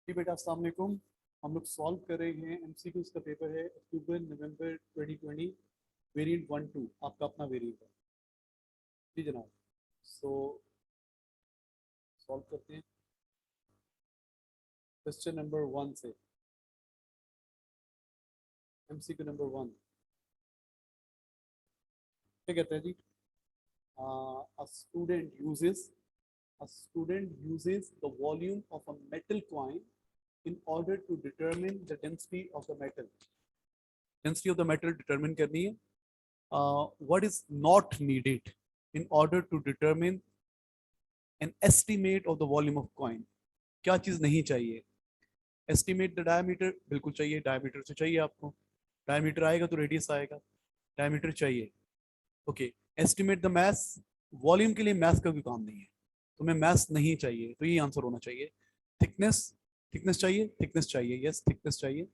जी बेटा अस्सलाम वालेकुम। हम लोग सॉल्व कर रहे हैं एमसीक्यूज का पेपर है अक्टूबर नवंबर 2020 वेरिएंट 1-2 आपका अपना वेरिएंट है। जी जनाब। सो सॉल्व करते हैं क्वेश्चन नंबर 1 से। एमसीक्यू नंबर 1 क्या कहते हैं जी? A student uses a student uses the volume of a metal coin in order to determine the density of the metal. Density of the metal determine करनी है। What is not needed in order to determine an estimate of the volume of coin? क्या चीज नहीं चाहिए? Estimate the diameter बिल्कुल चाहिए, diameter से चाहिए आपको। डायमीटर आएगा तो रेडियस आएगा, डायमीटर चाहिए। Okay. Estimate the mass, volume के लिए मैस का कोई काम नहीं है, तुम्हें मैस नहीं चाहिए, तो ये आंसर होना चाहिए। थिकनेस, थिकनेस चाहिए, थिकनेस चाहिए, यस थिकनेस चाहिए।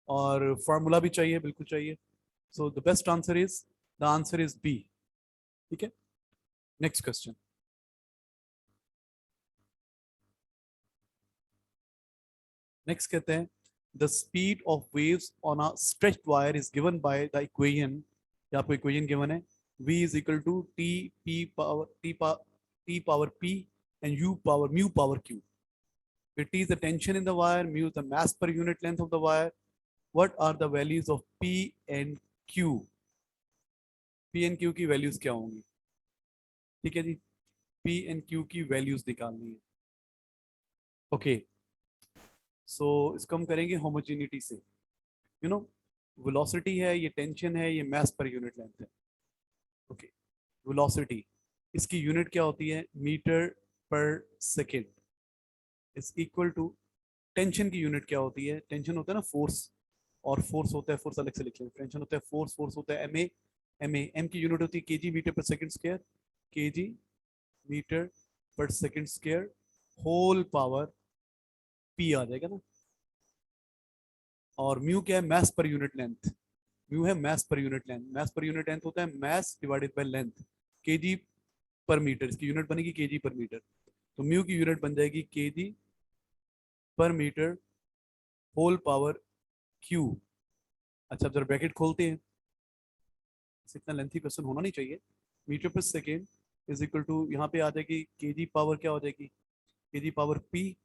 और फार्मूला भी चाहिए, बिल्कुल चाहिए। So the best answer is, the answer is B. ठीक है, नेक्स्ट क्वेश्चन। नेक्स्ट कहते हैं the speed of waves on a stretched wire is given by the equation. या आपको इक्वेशन गिवन है, v is equal to T P power T power p and u power mu power q. It is the tension in the wire, mu is the mass per unit length of the wire. What are the values of p and q? p and q की values क्या होंगी? ठीक है जी, p and q की values निकालनी है। Okay, सो इसको हम करेंगे होमोजेनिटी से। यू नो, वेलोसिटी है, ये टेंशन है, ये मास पर यूनिट लेंथ है। ओके, वेलोसिटी, इसकी यूनिट क्या होती है? मीटर पर second is equal to, tension की यूनिट क्या होती है? टेंशन होता है ना फोर्स, और फोर्स होता है, फोर्स अलग से लिख लेंगे। टेंशन होता है फोर्स, फोर्स होता है एम ए। एम की यूनिट होती है केजी मीटर पर सेकेंड स्क्वायर, केजी मीटर पर second square whole power P आ जाएगा ना। और म्यू क्या है? Mass per unit length. Mu है mass per unit length. Mass per unit length होता है mass divided by length, KG पर मीटर, इसकी यूनिट बनेगी केजी पर मीटर। तो म्यू की यूनिट बन जाएगी केजी पर मीटर होल पावर क्यू। अच्छा, अब जरा ब्रैकेट खोलते हैं, इतना लेंथी क्वेश्चन होना नहीं चाहिए। मीटर पर सेकेंड इज इक्वल टू, यहाँ पे आ जाएगी केजी पावर क्या हो जाएगी? KG power P.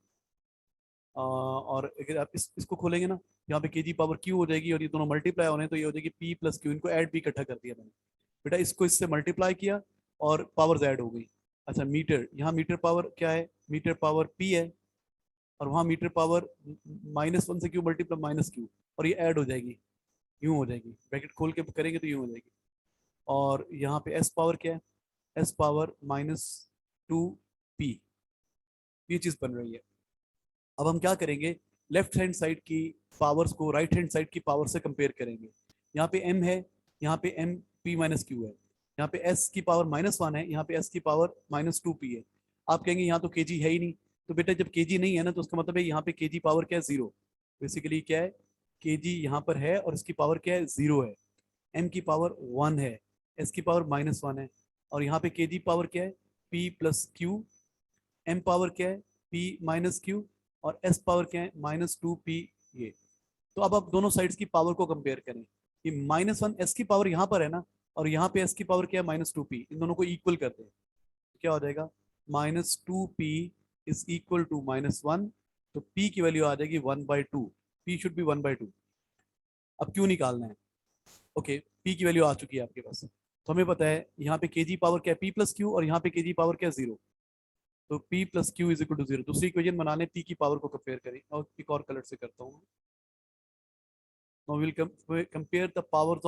और अगर आप इसको खोलेंगे ना, यहाँ पे केजी पावर क्यू हो जाएगी, और ये दोनों मल्टीप्लाई होने, तो ये हो जाएगी पी प्लस क्यू। इनको ऐड भी इकट्ठा कर दिया मैंने बेटा, इसको इससे मल्टीप्लाई किया और पावर्स ऐड हो गई। अच्छा, मीटर, यहाँ मीटर पावर क्या है? मीटर पावर पी है, और वहाँ मीटर पावर -1 से क्यू मल्टीप्लाई माइनस क्यू, और ये ऐड हो जाएगी, यूं हो जाएगी। ब्रैकेट खोल के करेंगे तो यूं हो जाएगी। और यहाँ पे एस पावर क्या है? एस पावर -2 पी, ये चीज बन रही है। अब हम क्या करेंगे? लेफ्ट हैंड साइड की पावर्स को राइट हैंड साइड की पावर से कंपेयर करेंगे। यहाँ पे m है, यहाँ पे m p माइनस क्यू है। यहाँ पे s की पावर -1 है, यहाँ पे s की पावर -2p है। आप कहेंगे यहाँ तो kg है ही नहीं। तो बेटा जब kg नहीं है ना, तो उसका मतलब है यहाँ पे kg पावर क्या है? 0। बेसिकली क्या है? kg यहाँ पर है और इसकी पावर क्या है? 0 है। m की पावर 1 है, s की पावर -1 है, और यहाँ पे kg पावर क्या है? p plus Q. m power क्या है? p minus Q. और s पावर क्या है? -2p। ये, तो अब आप दोनों साइड्स की पावर को कंपेयर करें। ये -1 s की पावर यहाँ पर है ना, और यहाँ पे s की पावर क्या है? -2p। इन दोनों को इक्वल करते हैं, तो क्या हो जाएगा? -2p is equal to -1। तो p की वैल्यू आ जाएगी 1/2। p should be 1/2। अब क्यों निकालना है? ओके, p की वैल्यू आ चुकी है आपके पास, तो हमें पता है यहाँ पे kg पावर क्या है? p प्लस क्यू, और यहाँ पे kg पावर क्या है? 0। तो p plus Q is equal to 0। दूसरी इक्वेशन बनाने p की पावर को कंपेयर करें, और एक और कलर से करता हूँ। Now will compare the powers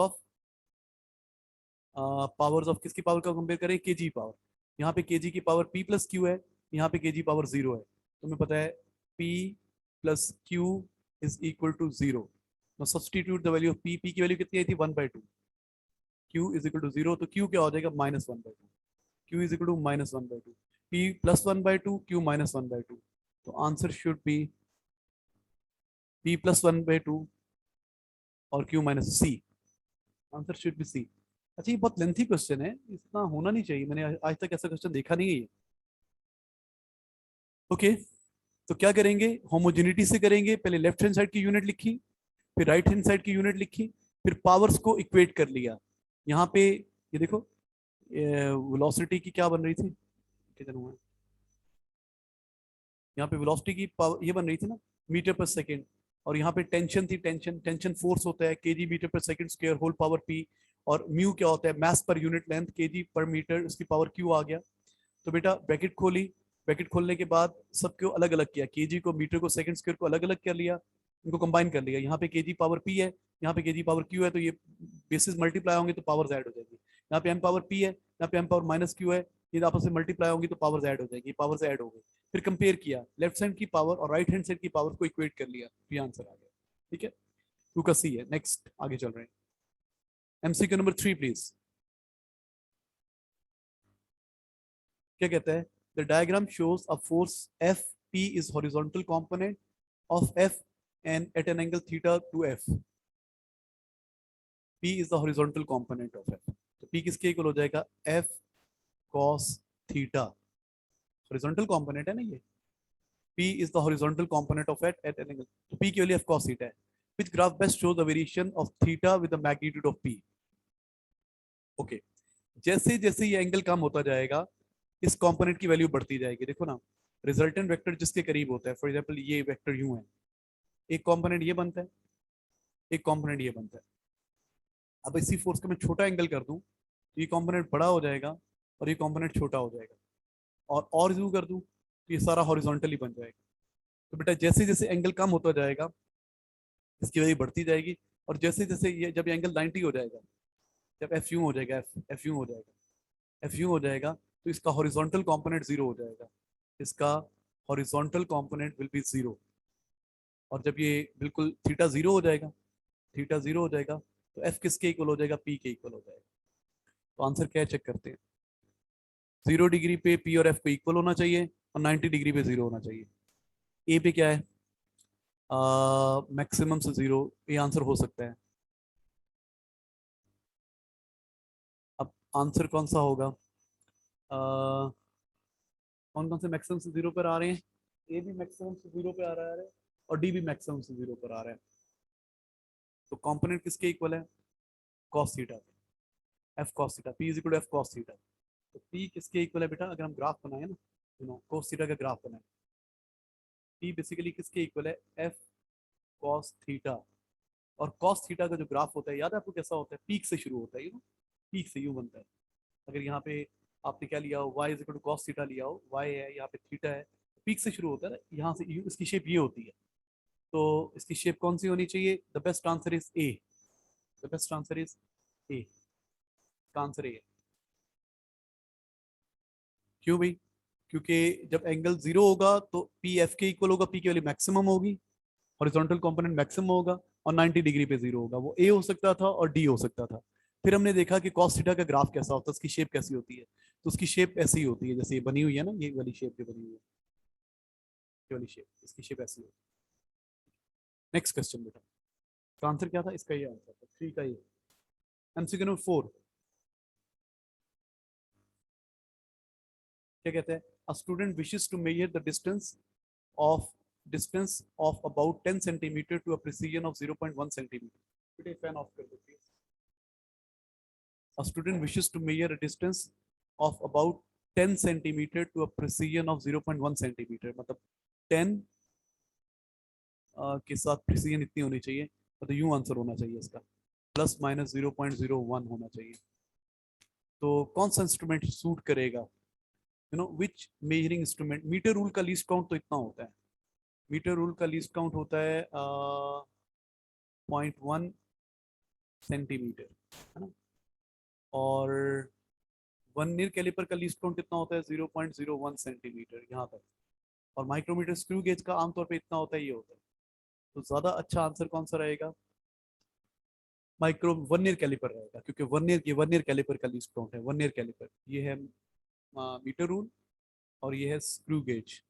of किसकी पावर का कंपेयर करें? KG power. यहाँ पे केजी की पावर p प्लस क्यू है, यहाँ पे केजी पावर 0 है। तो हमें पता है p plus Q is equal to 0। Now substitute the value of p की वैल्यू कितनी आई थी? 1/2। q इज इक्वल टू 0, तो q क्या हो जाएगा? -1/2। q is equal to -1/2। p plus 1/2, q -1/2। तो answer should be p plus 1/2 और q minus C. Answer should be C. अच्छा, ये बहुत लेंथी क्वेश्चन है, इतना होना नहीं चाहिए, मैंने आज तक ऐसा क्वेश्चन देखा नहीं है। ओके, तो क्या करेंगे, होमोजेनिटी से करेंगे, पहले लेफ्ट हैंड साइड की यूनिट लिखी, फिर राइट हैंड साइड की यूनिट लिखी, फिर पावर्स को इक्वेट कर लिया। यहाँ पे ये देखो वेलोसिटी की क्या बन रही थी, कितना हुआ, यहाँ पे वेलोसिटी की पावर ये बन रही थी ना, मीटर पर सेकेंड, और यहाँ पे टेंशन थी, टेंशन टेंशन फोर्स होता है केजी मीटर पर second square whole power P, और म्यू क्या होता है, मास पर यूनिट लेंथ केजी पर मीटर, उसकी पावर क्यू आ गया। तो बेटा ब्रैकेट खोली, ब्रैकेट खोलने के बाद सबको अलग अलग किया, केजी को मीटर को सेकंड स्क्वायर को अलग अलग कर लिया, इनको कंबाइन कर लिया। यहाँ पे केजी पावर पी है, यहाँ पे केजी पावर क्यू है, तो ये बेसिस मल्टीप्लाई होंगे तो पावर ऐड हो जाएगी। यहाँ पे एम पावर पी है, यहाँ पे एम पावर माइनस क्यू है, ये आपस में मल्टीप्लाई होंगी तो पावर ऐड हो जाएगी, पावर ऐड हो गई। फिर कंपेयर किया, लेफ्ट हैंड की पावर और राइट हैंड साइड की पावर को इक्वेट कर लिया, ये आंसर आ गया। ठीक है, टू का सी है। नेक्स्ट आगे चल रहे हैं, एमसीक्यू नंबर 3 प्लीज। क्या कहता है, the diagram shows a force F P is horizontal component of F and at an angle theta to F. P is the horizontal component of F, तो पी किसके equal हो जाएगा, F cos theta, horizontal component है ना ये, P is the horizontal component of at an angle, तो P की value F cos theta है। Which graph best shows the variation of theta with the magnitude of P. Okay, जैसे जैसे ये angle कम होता जाएगा इस कंपोनेंट की वैल्यू बढ़ती जाएगी। देखो ना, रिजल्टेंट वेक्टर जिसके करीब होता है, फॉर एग्जांपल ये वेक्टर यूं है, एक कंपोनेंट ये बनता है, एक कंपोनेंट ये बनता है। अब इसी फोर्स का मैं छोटा एंगल कर दूं तो ये कंपोनेंट बड़ा हो जाएगा और ये कंपोनेंट छोटा हो जाएगा, और यूं कर दूं तो ये सारा हॉरिजॉन्टली बन जाएगा। तो बेटा जैसे जैसे एंगल कम होता जाएगा इसकी वैल्यू बढ़ती जाएगी, और जैसे जैसे ये जब एंगल 90 हो जाएगा, जब एफ यूं हो जाएगा, एफ यूं हो जाएगा, एफ यूं हो जाएगा, तो इसका हॉरिजॉन्टल कंपोनेंट जीरो हो जाएगा, इसका horizontal component will be zero. और जब ये बिल्कुल थीटा जीरो हो जाएगा, थीटा जीरो हो जाएगा, तो एफ किसके इक्वल हो जाएगा, पी के इक्वल हो जाएगा। तो आंसर क्या है चेक करते हैं, 0 डिग्री पे पी और एफ को इक्वल होना चाहिए और 90 डिग्री पे जीरो होना चाहिए। ए पे क्या है, मैक्सिमम से जीरो, ये आंसर हो सकता है। अब आंसर कौन सा होगा, कौन कौन से मैक्सिमम से जीरो पर आ रहे हैं, ए भी मैक्सिमम से जीरो पे आ रहा है और डी भी मैक्सिमम से जीरो पर आ रहा है। तो कंपोनेंट किसके इक्वल है, cos theta, F cos theta, P is equal to F cos theta. तो पी किसके इक्वल है बेटा, अगर हम ग्राफ बनाए ना, कोस थीटा का ग्राफ बनाए, पी बेसिकली किसके इक्वल है, एफ कॉस थीटा। और कॉस थीटा का जो ग्राफ होता है याद है आपको कैसा होता है, पीक से शुरू होता है, पीक से यूं बनता है। अगर यहाँ पे आपने क्या लिया हो, y is equal to cos theta लिया हो, y है यहाँ पे थीटा है, पीक से शुरू होता है ना, यहाँ से इसकी शेप ये होती है। तो इसकी शेप कौन सी होनी चाहिए, the best answer is A, the best answer is ए, का आंसर ए है। क्यों भाई, क्योंकि जब एंगल जीरो होगा तो पी एफ के इक्वल होगा, पी की वैल्यू मैक्सिमम होगी, हॉरिजॉन्टल कंपोनेंट मैक्सिमम होगा, और 90 डिग्री पे जीरो होगा, वो ए हो सकता था और डी हो सकता था। फिर हमने देखा कि कॉस थीटा का ग्राफ कैसा होता है, उसकी शेप कैसी होती है, तो उसकी शेप ऐसी होती है जैसे ये बनी हुई है ना, ये वाली शेप जो बनी हुई है, ये वाली शेप, इसकी शेप ऐसी होती है। नेक्स्ट क्वेश्चन बेटा, इसका आंसर क्या था, इसका ये आंसर था, 3 का ये। एमसीक्यू नंबर 4 क्या कहते हैं, a student wishes to measure the of distance of about 10 centimetre to a precision of 0.1 centimetre. बेटा फैन ऑफ कर दो please. A student wishes to measure a distance of about 10 centimeter to a precision of 0.1 centimeter, मतलब 10 के साथ precision इतनी होनी चाहिए, मतलब यूं आंसर होना चाहिए इसका, प्लस माइनस 0.01 होना चाहिए। तो कौन सा इंस्ट्रूमेंट सूट करेगा, विच मेजरिंग इंस्ट्रूमेंट, मीटर रूल का लीस्ट काउंट तो इतना होता है, मीटर रूल का लीस्ट काउंट होता है 0.1 सेंटीमीटर, है ना, और वर्नियर कैलिपर का लीस्ट काउंट कितना होता है, 0.01 सेंटीमीटर यहाँ तक, और माइक्रोमीटर स्क्रू गेज का आमतौर पे इतना होता है, ये होता है। तो ज्यादा अच्छा आंसर कौन सा रहेगा, माइक्रो वर्नियर कैलिपर रहेगा, क्योंकि वर्नियर कैलिपर का लीस्ट काउंट है, वर्नियर कैलिपर ये है मीटर रूल, और ये है स्क्रू गेज,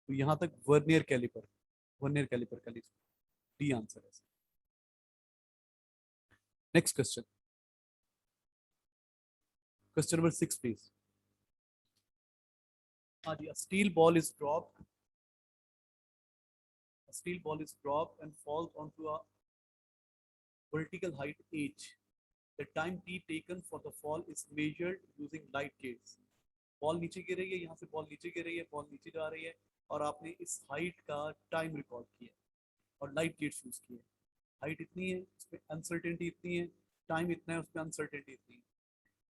तो यहाँ तक वर्नियर कैलिपर का लीस्ट, डी आंसर है। Next question, question number 6 please. हाँ जी, steel ball is dropped steel ball is dropped and falls onto a vertical height h. The time t taken for the fall is measured using light gates. Ball नीचे गिर रही है, यहाँ से ball नीचे गिर रही है, बॉल नीचे जा रही है, और आपने इस हाइट का टाइम रिकॉर्ड किया और लाइट गेट्स यूज किए. हाइट इतनी है, उसमें अनसर्टेनिटी इतनी है, टाइम इतना है, उसमें अनसर्टेनिटी इतनी है.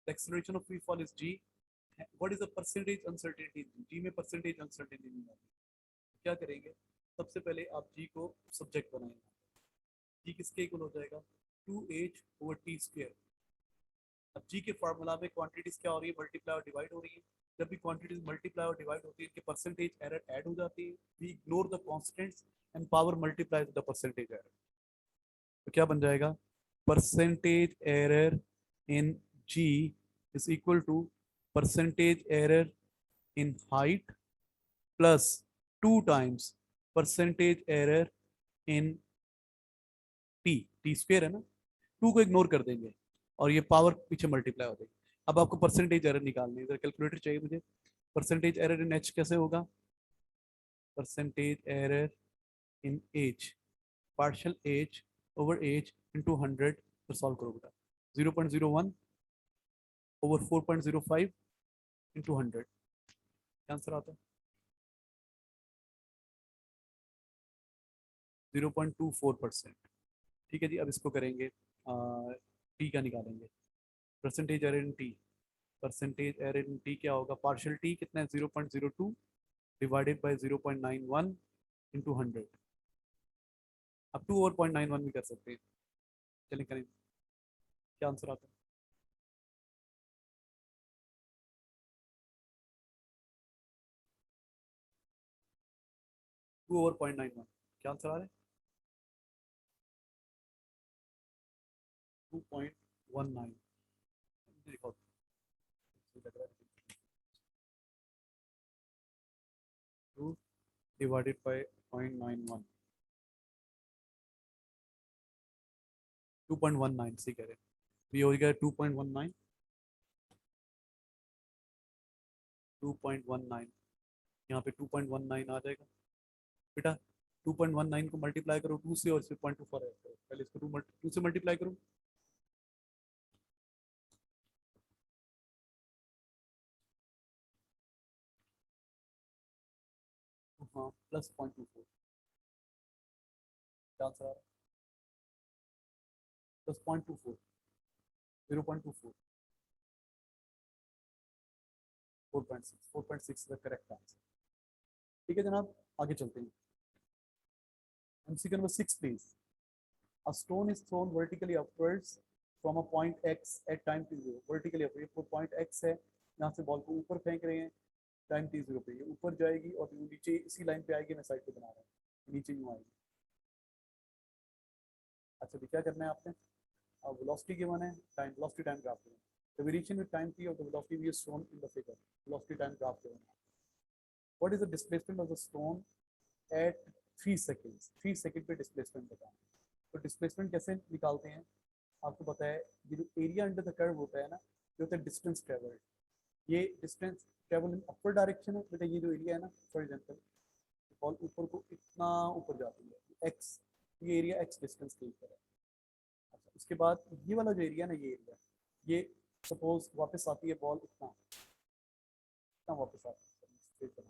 The acceleration of free fall is g. What is the percentage uncertainty? g में परसेंटेज अनसर्टेनिटी नहीं आती. क्या करेंगे? सबसे पहले आप g को सब्जेक्ट बनाएंगे. g किसके इक्वल हो जाएगा? 2h over t square. अब g के फार्मूला में क्वांटिटीज क्या हो रही है? मल्टीप्लाई और डिवाइड हो रही है. जब भी क्वांटिटीज मल्टीप्लाई और डिवाइड होती है, इनके परसेंटेज एरर ऐड हो जाती है. We ignore the constants and power multiply the percentage error. तो क्या बन जाएगा? Percentage error in g is equal to percentage error in height plus 2 times percentage error in T square है ना. 2 को इग्नोर कर देंगे और ये पावर पीछे मल्टीप्लाई हो जाएगी. अब आपको परसेंटेज एरर निकालनी है. कैलकुलेटर चाहिए मुझे. परसेंटेज एरर इन एच कैसे होगा? परसेंटेज एरर इन H, partial H over H into 100 पर सॉल्व करो बेटा. 0.01 ओवर 4.05 इंटू 100. क्या आंसर आता है? 0.24%. ठीक है जी. अब इसको करेंगे, टी का निकालेंगे. Percentage error in T, percentage error in T क्या होगा? पार्शियल टी कितना है? 0.02 डिवाइडेड बाय 0.91 इंटू 100. अब 2 ओवर 0.91 भी कर सकते हैं. चलें करें. क्या आंसर आता है? 2 ओवर 0.91. क्या आंसर आ रहा है? 2.19. देखो लग रहा है 2 डिवाइडेड बाय 0.91. 2.19 से कह रहे हैं. ये हो गया 2.19. 2.19 यहाँ पे 2.19 आ जाएगा बेटा. 2.19 को मल्टीप्लाई करो 2 से और फिर 0.24 है. पहले इसको 2 से मल्टीप्लाई करो. हाँ प्लस 0.24. क्या आंसर आ रहा है? प्लस 0.24. 0.24. 4.6. 4.6 the correct answer. ठीक है जनाब, आगे चलते हैं. MCQ number 6 please. A stone is thrown vertically upwards from a point X at time t0. Vertically upwards. ये point X है, यहाँ से बॉल को ऊपर फेंक रहे हैं टाइम t0 पे. ये ऊपर जाएगी और नीचे इसी लाइन पे आएगी. मैं साइड पे बना रहा हूँ, नीचे यूँ आएगी. अच्छा भी क्या करना है आपने? अब वेलोसिटी गिवन है, time velocity time graph given. The variation with time t of the velocity we is shown in the figure. Velocity time graph given. What is the displacement of the stone at 3 seconds? 3 second पे displacement बताएं. तो displacement कैसे निकालते हैं? आपको पता है ये जो एरिया अंडर द कर्व होता है ना, ये होता है डिस्टेंस ट्रेवल्ड. ये distance travel in upper direction है बेटा. ये जो एरिया है ना, फॉर एग्जांपल बॉल ऊपर को इतना ऊपर जाती है x, ये एरिया x डिस्टेंस के ऊपर है. अच्छा उसके बाद ये वाला जो एरिया ना, ये एरिया, ये सपोज वापस आती है बॉल इतना इतना वापस आती है.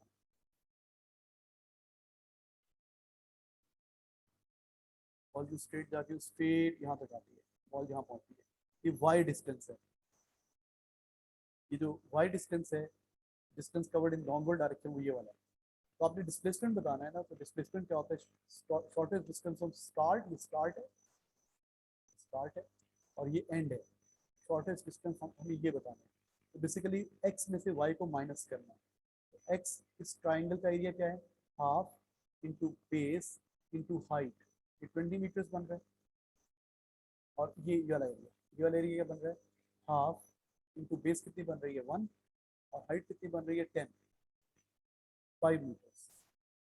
बॉल जो स्ट्रेट जाती है स्ट्रेट यहाँ तक आती है, बॉल यहाँ पहुँचती है. ये y डिस्टेंस है. ये जो y डिस्टेंस है, distance covered in downward direction, वो ये वाला है. तो आपने डिस्प्लेसमेंट बताना है ना. तो डिस्प्लेसमेंट क्या होता है? शॉर्टेस्ट डिस्टेंस फ्रॉम स्टार्ट, ये स्टार्ट है, स्टार्ट है और ये एंड है. शॉर्टेस्ट डिस्टेंस हमें ये बताना है. तो बेसिकली x में से y को माइनस करना है. तो x इस ट्राइंगल का एरिया क्या है? Half into base into height. ये 20 मीटर्स बन रहा है. और ये वाला एरिया, ये वाला एरिया क्या बन रहा है? हाफ इंटू बेस कितनी बन रही है? 1. और हाइट कितनी बन रही है? 10. 5 मीटर्स.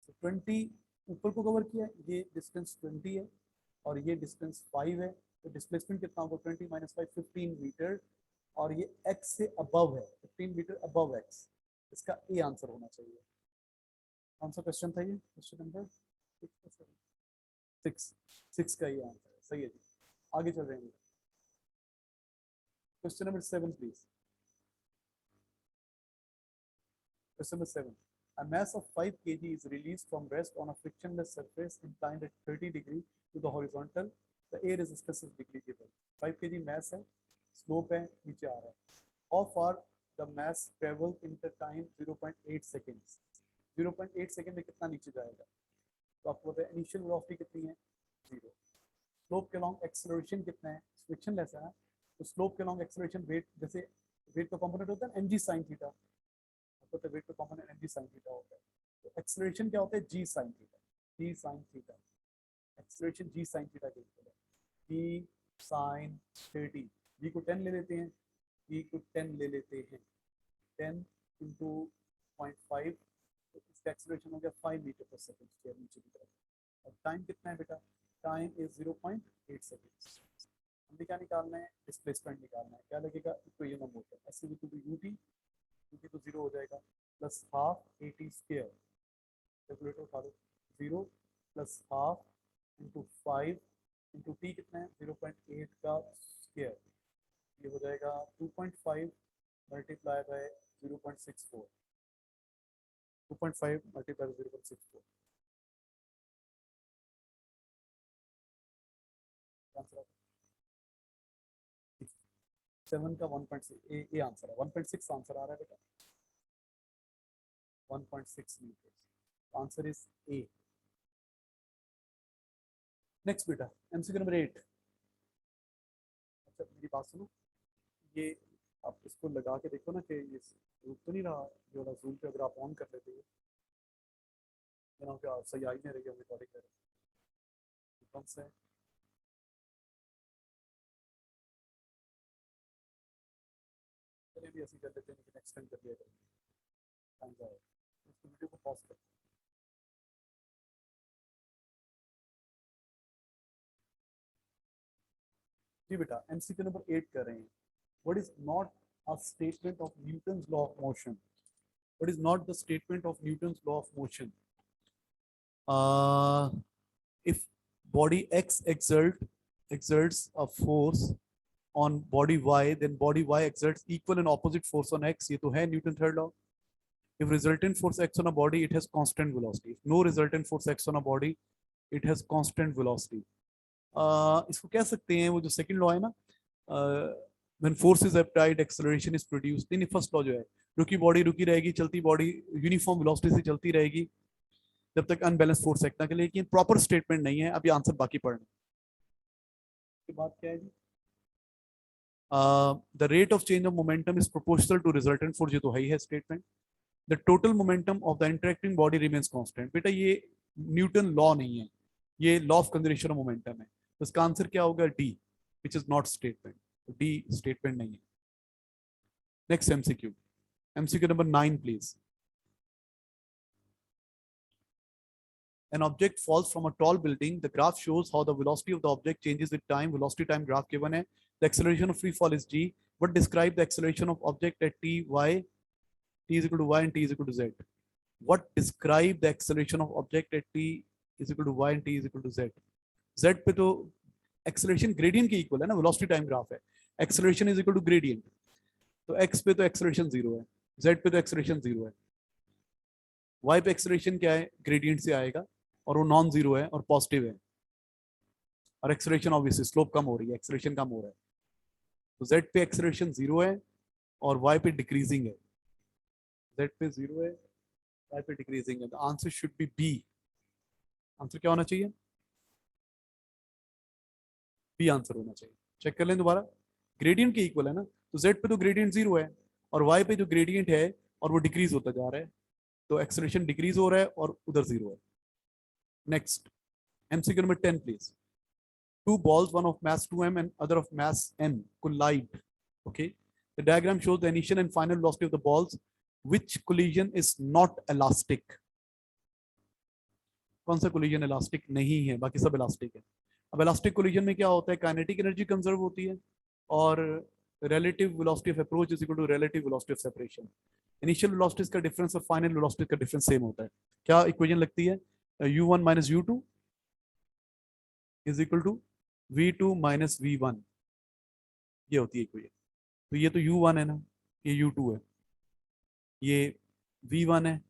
तो 20 ऊपर को कवर किया, ये डिस्टेंस 20 है और ये डिस्टेंस 5 है. तो डिस्प्लेसमेंट कितना होगा? 20 माइनस 5, 15 मीटर. और ये x से अबव है, 15 मीटर अबव x. इसका ए आंसर होना चाहिए. कौन सा क्वेश्चन था ये? क्वेश्चन नंबर सिक्स, सिक्स का ये आंसर है, सही है जी। आगे चल रहे हैं। Question number 7 please. Question number 7. A mass of 5 kg is released from rest on a frictionless surface inclined at 30 degree to the horizontal. The air is specifically given. 5 kg mass है, slope है, नीचे आ रहा है. How far the mass travel in the time 0.8 seconds. 0.8 second में कितना नीचे जाएगा? तो आपको पता है इनिशियल वेलोसिटी कितनी है? 0. स्लोप के लॉन्ग एक्सेलरेशन कितना है? फ्रिक्शन लेस है, तो स्लोप के लॉन्ग एक्सेलरेशन वेट, जैसे वेट का कंपोनेंट होता है mg sin थीटा, तो वेट का कंपोनेंट mg sin थीटा होता है, तो एक्सेलरेशन क्या होता है? g sin theta, g sin theta, acceleration g sin theta के इक्वल है, g sin 30, g को 10 ले लेते हैं, g को 10 ले लेते हैं, 10 इंटू 0.5, तो इसका एक्सेलरेशन हो गया 5 मीटर पर सेकंड स्क्वायर नीचे की तरफ, और टाइम कितना है बेटा? Time is 0.8 seconds. हमें क्या निकालना है? डिस्प्लेसमेंट निकालना है। क्या लगेगा? Equation of motion, S is equal to UT, UT तो 0 हो जाएगा, plus half AT square, calculator उठा लो, 0 plus half into 5 into T कितना है? 0.8 का स्क्वायर, ये हो जाएगा 2.5 multiply by 0.64, 2.5 multiply by 0.64, answer 7 का 1.6, ए आंसर है, 1.6 आंसर आ रहा है बेटा, 1.6 metre, answer is A. Next बेटा एमसीक्यू नंबर 8। अच्छा मेरी बात सुनो, ये आप इसको लगा के देखो ना कि ये रुक तो नहीं रहा, ये वाला जूम पे अगर आप ऑन कर लेते हो, क्या सही आई नहीं रही है रिकॉर्डिंग कर, कौन सा है? चलिए भी ऐसे कर लेते हैं, लेकिन एक्सटेंड कर दिया करेंगे, टाइम जाएगा, इसको वीडियो को पॉज कर। जी बेटा एमसीक्यू नंबर 8 कर रहे हैं। What is not a statement of Newton's law of motion? What is not the statement of Newton's law of motion? If body X exerts a force on body Y, then body Y exerts equal and opposite force on X. ये तो है Newton third law. If resultant force acts on a body, it has constant velocity. If no resultant force acts on a body, it has constant velocity. इसको कह सकते हैं वो जो second law है ना, when force is applied, acceleration is produced. नहीं, first law जो है, रुकी बॉडी रुकी रहेगी, चलती बॉडी यूनिफॉर्म वेलोसिटी से चलती रहेगी जब तक अनबैलेंस फोर्स एक्ट ना करे, लेकिन प्रॉपर स्टेटमेंट नहीं है। अभी आंसर बाकी पढ़ना की बात क्या है जी? The rate of change of momentum is proportional to resultant force, ये तो है statement. The total momentum of the interacting body remains constant, बेटा ये न्यूटन लॉ नहीं है, ये law of conservation of momentum है, तो इसका आंसर क्या होगा? D, which is not statement, D statement नहीं है। Next MCQ, MCQ number 9 please. An object falls from a tall building. The graph shows how the velocity of the object changes with time. Velocity time graph given है. The acceleration of free fall is g. What describe the acceleration of object at t, y, t is equal to y and t is equal to z? What describe the acceleration of object at t is equal to y and t is equal to z? Z पे तो acceleration gradient के equal है ना, velocity time graph है. Acceleration is equal to gradient. तो x पे तो acceleration 0 है, z पे तो acceleration 0 है, y पे acceleration क्या है? Gradient से आएगा, और वो नॉन जीरो है और पॉजिटिव है, और एक्सेलरेशन ऑब्वियसली स्लोप कम हो रही है, एक्सेलरेशन कम हो रहा है, तो z पे एक्सेलरेशन 0 है और y पे डिक्रीजिंग है, z पे 0 है, y पे डिक्रीजिंग है, तो आंसर शुड बी बी। आंसर क्या होना चाहिए? बी आंसर होना चाहिए। चेक कर लें दोबारा, ग्रेडियंट के इक्वल है ना, तो z पे तो ग्रेडियंट 0 है और y पे जो ग्रेडियंट है और वो डिक्रीज होता जा रहा है, तो एक्सेलरेशन डिक्रीज हो रहा है और उधर 0 है। Next MCQ number 10 please. Two balls, one of mass 2m and other of mass m, collide. Okay, the diagram shows the initial and final velocity of the balls. Which collision is not elastic? कौन सा collision elastic नहीं है? बाकी सब elastic है। अब elastic collision में क्या होता है? kinetic energy conserve होती है और relative velocity of approach is equal to relative velocity of separation. Initial velocities का difference और final velocity का difference same होता है। क्या equation लगती है? u1 minus u2 is equal to v2 minus v1, ये होती है इक्वेशन। तो ये तो u1 है ना, ये u2 है, ये v1 है,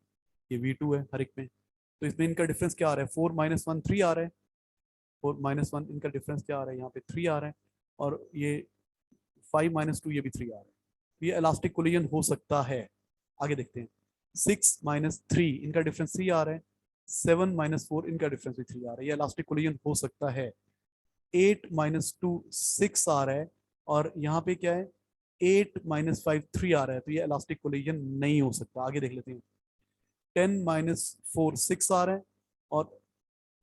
ये v2 है हर एक में। तो इसमें इनका डिफरेंस क्या आ रहा है, 4 माइनस 1 3 आ रहा है, 4 माइनस 1 इनका डिफरेंस क्या आ रहा है, यहाँ पे 3 आ रहा है, और ये 5 माइनस 2 ये भी 3 आ रहा है। तो ये इलास्टिक कोलिजन हो सकता है। आगे देखते हैं, 6 माइनस 3 इनका डिफरेंस 3 आ रहा है, 7 माइनस 4 इनका डिफरेंस भी 3 आ रहा है, ये इलास्टिक कोलिजन हो सकता है। 8 माइनस 2 6 आ रहा है, और यहाँ पे क्या है 8 माइनस 5 3 आ रहा है, तो ये इलास्टिक कोलिजन नहीं हो सकता। आगे देख लेते हैं, 10 माइनस 4 6 आ रहा है, और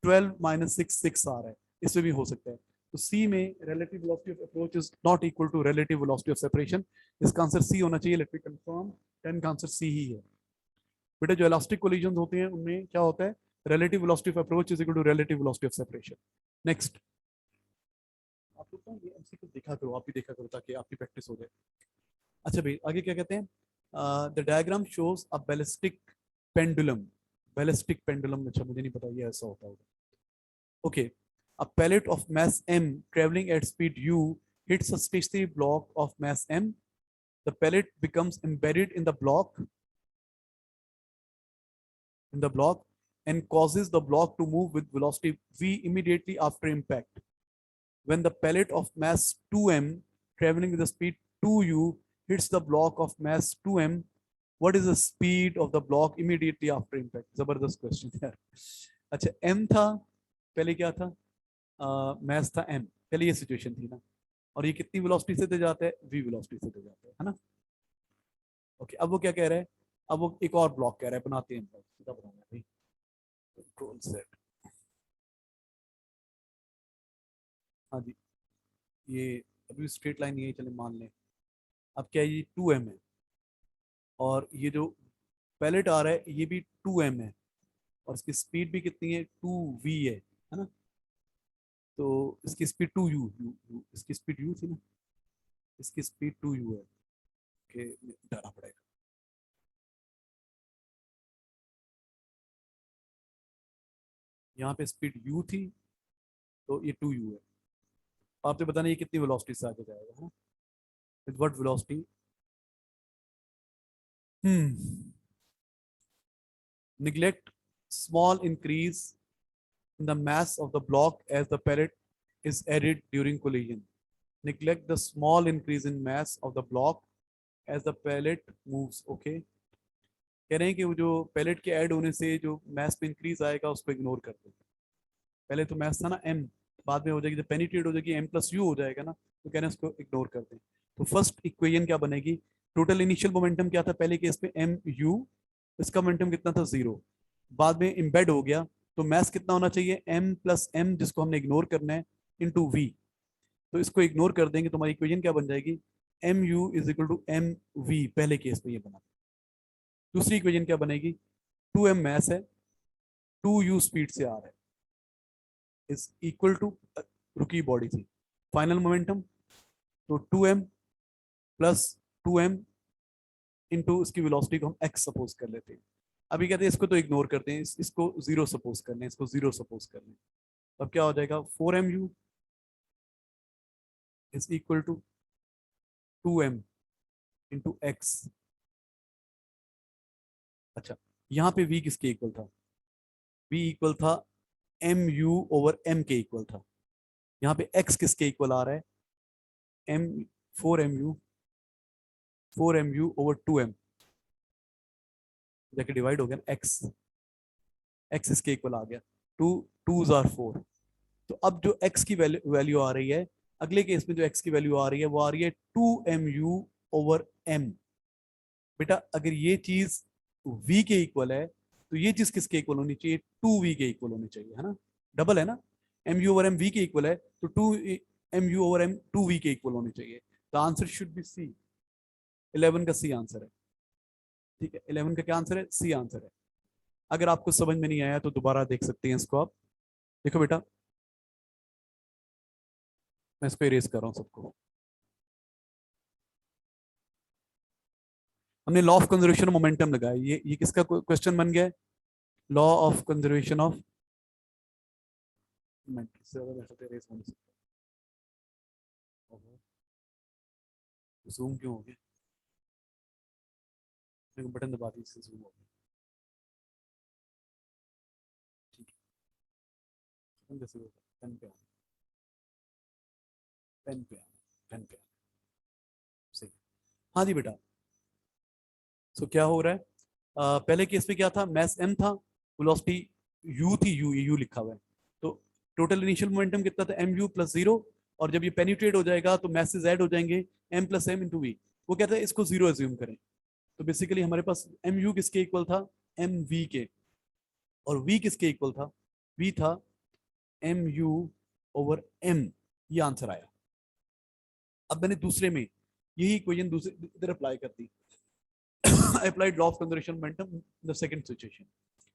12 माइनस 6 6 आ रहा है, इसमें भी हो सकता है। तो सी में relative velocity of approach is not equal to relative velocity of separation. इसका आंसर सी होना चाहिए। लेट मी कंफर्म, 10 का आंसर सी ही है। बेटा जो इलास्टिक कोलिजन होते हैं उनमें क्या होता है, relative velocity of approach is equal to relative velocity of separation. Next, आप लोग ना ये एमसीक्यू देखा करो, आप भी देखा करो ताकि आपकी प्रैक्टिस हो जाए। अच्छा भाई आगे क्या कहते हैं, the diagram shows a ballistic pendulum. Ballistic pendulum, अच्छा मुझे नहीं पता ये ऐसा होता होगा। Okay, a pellet of mass m traveling at speed u hits a stationary block of mass m. The pellet becomes embedded in the block and causes the block to move with velocity v immediately after impact. When the pellet of mass 2m traveling with the speed 2u hits the block of mass 2m, what is the speed of the block immediately after impact? जबरदस्त question यार। अच्छा m था, पहले क्या था, mess था m, पहले ये सिचुएशन थी ना, और ये कितनी वेलोसिटी से दे जाता है, v वेलोसिटी से दे जाता है ना। ओके, अब वो क्या कह रहा है, अब वो एक और ब्लॉक कह रहा है, बनाते हैं ब्लॉक, सीधा बनाना है भाई, कंट्रोल सेट। हाँ जी, ये अभी स्ट्रेट लाइन यही चले मान लें। अब क्या है, ये 2m है, और ये जो पैलेट आ रहा है ये भी 2m है, और इसकी स्पीड भी कितनी है, 2v है ना। तो इसकी स्पीड 2u, इसकी स्पीड u थी ना, इसकी स्पीड 2u है, कि डालना पड़ेगा। यहाँ पे स्पीड u थी, तो ये 2u है। आपने बताना ये कितनी वेलोसिटी से आगे जाएगा, है ना, with what velocity. Neglect small increase in the mass of the block as the pellet is added during collision. Neglect the small increase in mass of the block as the pellet moves. Okay, कह रहे हैं कि वो जो pellet के add होने से जो mass पे इंक्रीज आएगा उसको इग्नोर कर दो। पहले तो mass था ना m, बाद में हो जाएगी, जब पेनिट्रेट हो जाएगी m प्लस यू हो जाएगा ना, तो कह रहे हैं उसको इग्नोर कर दें। तो फर्स्ट इक्वेशन क्या बनेगी, टोटल इनिशियल मोमेंटम क्या था पहले केस पे एम यू, इसका मोमेंटम कितना था 0, बाद में इम्बेड हो गया, तो मैस कितना होना चाहिए m प्लस m, जिसको हमने इग्नोर करना है, इनटू v। तो इसको इग्नोर कर देंगे, तुम्हारी इक्वेशन क्या बन जाएगी, M U is equal to M V, पहले केस में ये बना। दूसरी इक्वेशन क्या बनेगी, 2m मैस है, 2u स्पीड से आ रहा है, इज इक्वल टू, रुकी बॉडी थी, फाइनल मोमेंटम, तो 2m प्लस 2m इंटू इसकी वेलोसिटी को हम x सपोज कर लेते हैं। अभी कहते हैं इसको तो इग्नोर करते हैं, इसको 0 सपोज कर लें, इसको 0 सपोज कर लें, अब क्या हो जाएगा, 4mu is equal to 2m into X. अच्छा, यहाँ पे v किसके इक्वल था, v इक्वल था mu ओवर m के इक्वल था। यहाँ पे x किसके इक्वल आ रहा है, m 4mu ओवर 2m, जाके डिवाइड हो गया, x इसके इक्वल आ गया, 2 आर 4। तो अब जो x की वैल्यू आ रही है, अगले केस में जो x की वैल्यू आ रही है वो आ रही है 2mu ओवर m। बेटा अगर ये चीज v के इक्वल है, तो ये चीज किसके इक्वल होनी चाहिए, 2v के इक्वल होनी चाहिए, है ना, डबल है ना, mu ओवर m v के इक्वल है, तो 2mu ओवर m 2v के इक्वल होनी चाहिए। The answer should be C, 11 का सी आंसर है। ठीक है, 11 का क्या आंसर है, सी आंसर है। अगर आपको समझ में नहीं आया तो दोबारा देख सकते हैं इसको आप। देखो बेटा, मैं इसको इरेज कर रहा हूं सबको। हमने लॉ ऑफ कंजर्वेशन मोमेंटम लगाया, ये किसका क्वेश्चन बन गया है, law of conservation of minute इससे ज़्यादा मेरे साथ रेस हो नहीं सकता। जूम क्यों हो गया? मेरे को बटन दबा दी इससे जूम हो गया। ठीक है, बटन कैसे होगा? पेन पे आना, पेन पे आना, पेन पे आना। सही। हाँ जी बेटा। सो क्या हो रहा है? पहले केस में क्या था? मैस m था, वेलोसिटी u थी, u लिखा हुआ है। तो टोटल इनिशियल मोमेंटम कितना था? mu plus 0। और जब ये पेनिट्रेट हो जाएगा तो मैसेज ऐड हो जाएंगे, m plus m into V. वो कहता है इसको 0 एज्यूम करें। तो बेसिकली हमारे पास mu किसके इक्वल था? mv के। और v किसके इक्वल था? v था mu ओवर m। ये आंसर आया। अब मैंने दूसरे में यही इक्वेशन दूसरे इधर अप्लाई कर दी। applied law of conservation momentum in the second situation.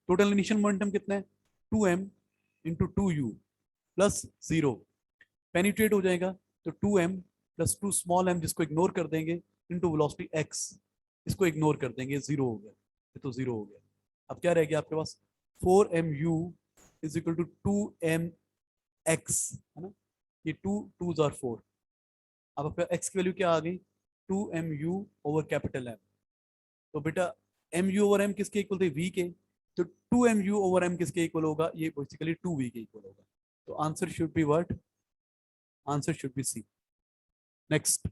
Total initial momentum कितना है? 2m into 2u plus 0। Penetrate हो जाएगा तो 2m plus 2 small m, जिसको इग्नोर कर देंगे, into velocity x। इसको इग्नोर कर देंगे, 0 हो गया, ये तो 0 हो गया। अब क्या रह गया आपके पास? 4mu is equal to 2mx, है ना? ये 2 2s are 4। अब आपका x की वैल्यू क्या आ गई? 2mu over capital M। तो बेटा एम यू ओवर एम किसके इक्वल थे? वी के। तो 2mu ओवर m किसके इक्वल होगा? ये बेसिकली 2v के इक्वल होगा। तो answer should be what? Answer should be C. Next,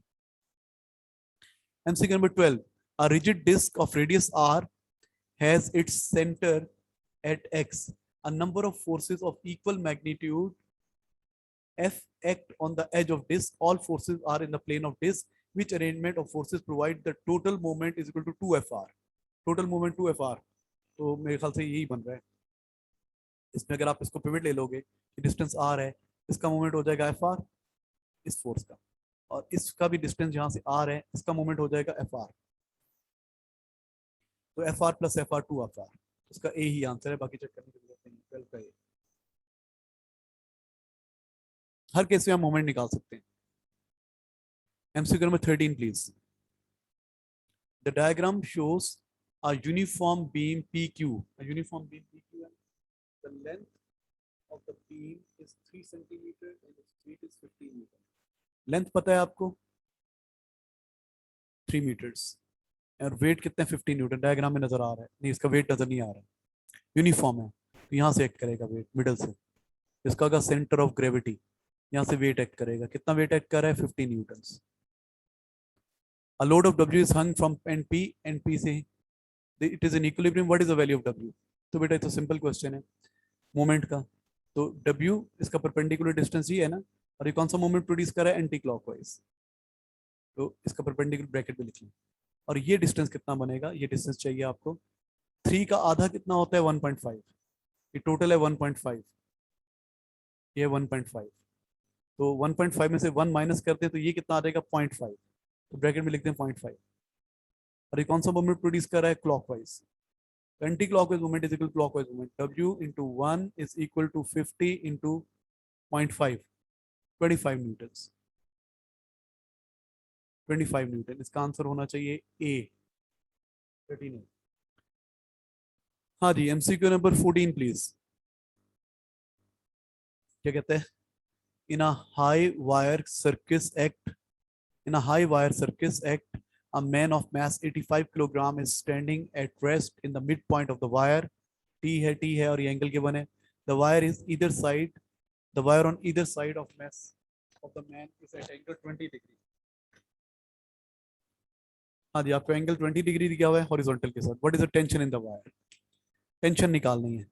MCQ number 12. A rigid disk of radius r has its center at x. A number of forces of equal magnitude F act on the edge of disk. All forces are in the plane of disk. Which arrangement of forces provide the total moment is equal to 2fr? Total moment 2fr। तो मेरे ख्याल से यही बन रहा है। इसमें अगर आप इसको पिवट ले लोगे, डिस्टेंस आर है, इसका मोमेंट हो जाएगा एफ आर, इस फोर्स का। और इसका भी डिस्टेंस यहाँ से आर है, इसका मोमेंट हो जाएगा एफ आर। तो F R plus F R 2fr, इसका ए ही आंसर है, बाकी चेक करने की जरूरत नहीं। 12 का ए। हर केस में हम मोमेंट निकाल सकते हैं। MCQ number 13 please. The diagram shows a uniform beam PQ. A uniform beam PQ, the length of the beam is 3 centimeter and its weight is 15 meter. Length पता है आपको? 3 मीटर्स। और वेट कितने? 15 न्यूटन। डायग्राम में नजर आ रहा है? नहीं, इसका वेट नजर नहीं आ रहा है। यूनिफॉर्म है तो यहाँ से एक्ट करेगा वेट, मिडल से। इसका होगा सेंटर ऑफ ग्रेविटी, यहाँ से वेट एक्ट करेगा। कितना वेट एक्ट कर रहा है? 15 Newton. A load of W is hung from NP, NP से it is in equilibrium. What is the value of W? तो बेटा ये तो सिंपल क्वेश्चन है मोमेंट का। तो W इसका परपेंडिकुलर डिस्टेंस ही है ना, और ये कौन सा मोमेंट प्रोड्यूस कर रहा है? Anti clockwise. तो इसका परपेंडिकुलर ब्रैकेट में लिख लें। और ये डिस्टेंस कितना बनेगा? ये डिस्टेंस चाहिए आपको। 3 का आधा कितना होता है? 1.5। ये टोटल है 1.5, ये 1.5। तो 1.5 में से 1 माइनस करते हैं तो ये कितना आ जाएगा? 0.5। तो ब्रैकेट में लिखते हैं 0.5। और ये कौन सा मोमेंट प्रोड्यूस कर रहा है? Clockwise. Anticlockwise moment is equal clockwise moment. W into 1 is equal to 50 into 0.5, 25 newton. 25 newton इसका आंसर होना चाहिए ए। 13। हाँ जी, MCQ नंबर 14 प्लीज। क्या कहते हैं? In a high wire circus act, in a high wire circus act, a man of mass 85 kilogram is standing at rest in the midpoint of the wire. T है और ये angle given है। The wire is either side, the wire on either side of mass of the man is at angle 20 degree. हाँ जी, आपको angle 20 degree दिया हुआ है horizontal के साथ। What is the tension in the wire? Tension निकालनी है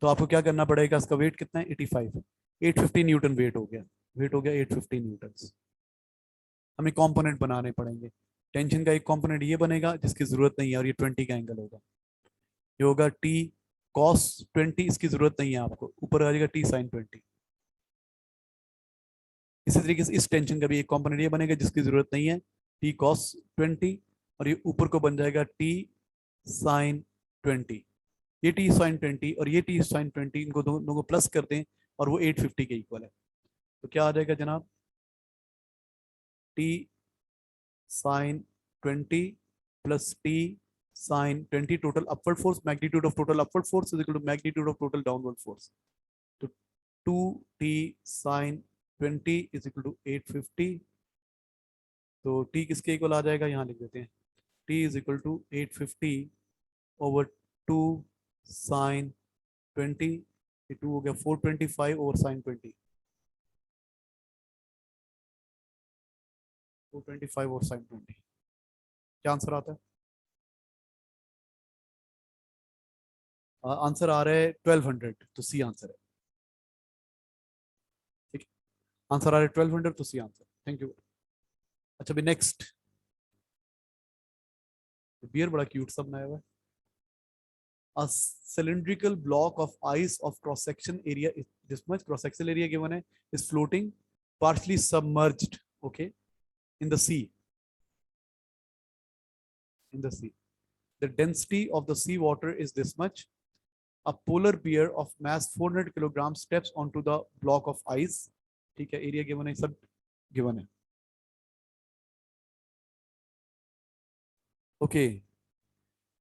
तो आपको क्या करना पड़ेगा? इसका वेट कितना है? 85। 850 न्यूटन वेट हो गया, वेट हो गया 850 न्यूटन। हमें कंपोनेंट बनाने पड़ेंगे। टेंशन का एक कंपोनेंट ये बनेगा जिसकी जरूरत नहीं है, और ये 20 का एंगल होगा। ये होगा टी कॉस 20, इसकी जरूरत नहीं है आपको, ऊपर आ जाएगा टी साइन 20। इसी तरीके से इस टेंशन का भी एक कंपोनेंट ये बनेगा जिसकी जरूरत नहीं है, टी कॉस 20, और ये ऊपर को बन जाएगा टी साइन 20। ये टी साइन 20 और ये टी साइन 20, इनको दोनों को प्लस कर दें और वो 850 के इक्वल है। तो क्या आ जाएगा जनाब? T sine 20 plus T sine 20 total upward force, magnitude of total upward force is equal to magnitude of total downward force. तो 2t sin 20 is equal to 850। तो t किसके इक्वल आ जाएगा, यहाँ लिख देते हैं, t is equal to 850 over 2 sine 20, ये 2 हो गया 425 ओवर साइन 20, 425 ओवर साइन 20। क्या आंसर आता है? आंसर आ रहा है 1200, तो सी आंसर है। ठीक है, आंसर आ रहा है 1200, तो सी आंसर। Thank you. अच्छा भी नेक्स्ट, बियर बड़ा क्यूट सा बनाया हुआ है। A cylindrical block of ice of cross section area is this much, cross sectional area given है, is floating partially submerged, okay, in the sea, in the sea. The density of the sea water is this much. A polar bear of mass 400 kilograms steps onto the block of ice. ठीक है, area given है, सब given है। Okay,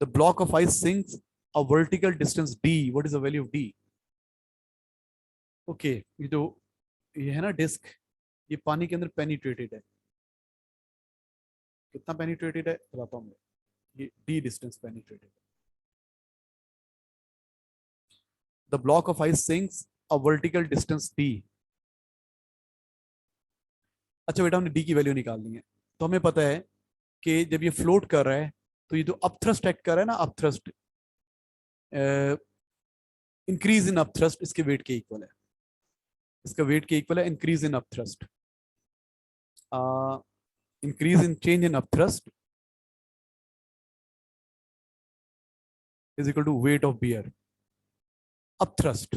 the block of ice sinks a vertical distance d. What is the value of d? Okay, ये जो ये है ना डिस्क, ये पानी के अंदर पेनिट्रेटेड है। कितना पेनिट्रेटेड है बताता हूँ मैं, ये d डिस्टेंस पेनिट्रेटेड है। The block of ice sinks a vertical distance d. अच्छा बेटा, हमने d की वैल्यू निकालनी है, तो हमें पता है कि जब ये फ्लोट कर रहा है तो ये जो अपथ्रस्ट एक्ट कर रहा है ना, अपथ्रस्ट, इंक्रीज इन अपथ्रस्ट इसके वेट के इक्वल है, इसका वेट के इक्वल है increase in upthrust. Increase in change in upthrust is equal to weight of bear. Upthrust,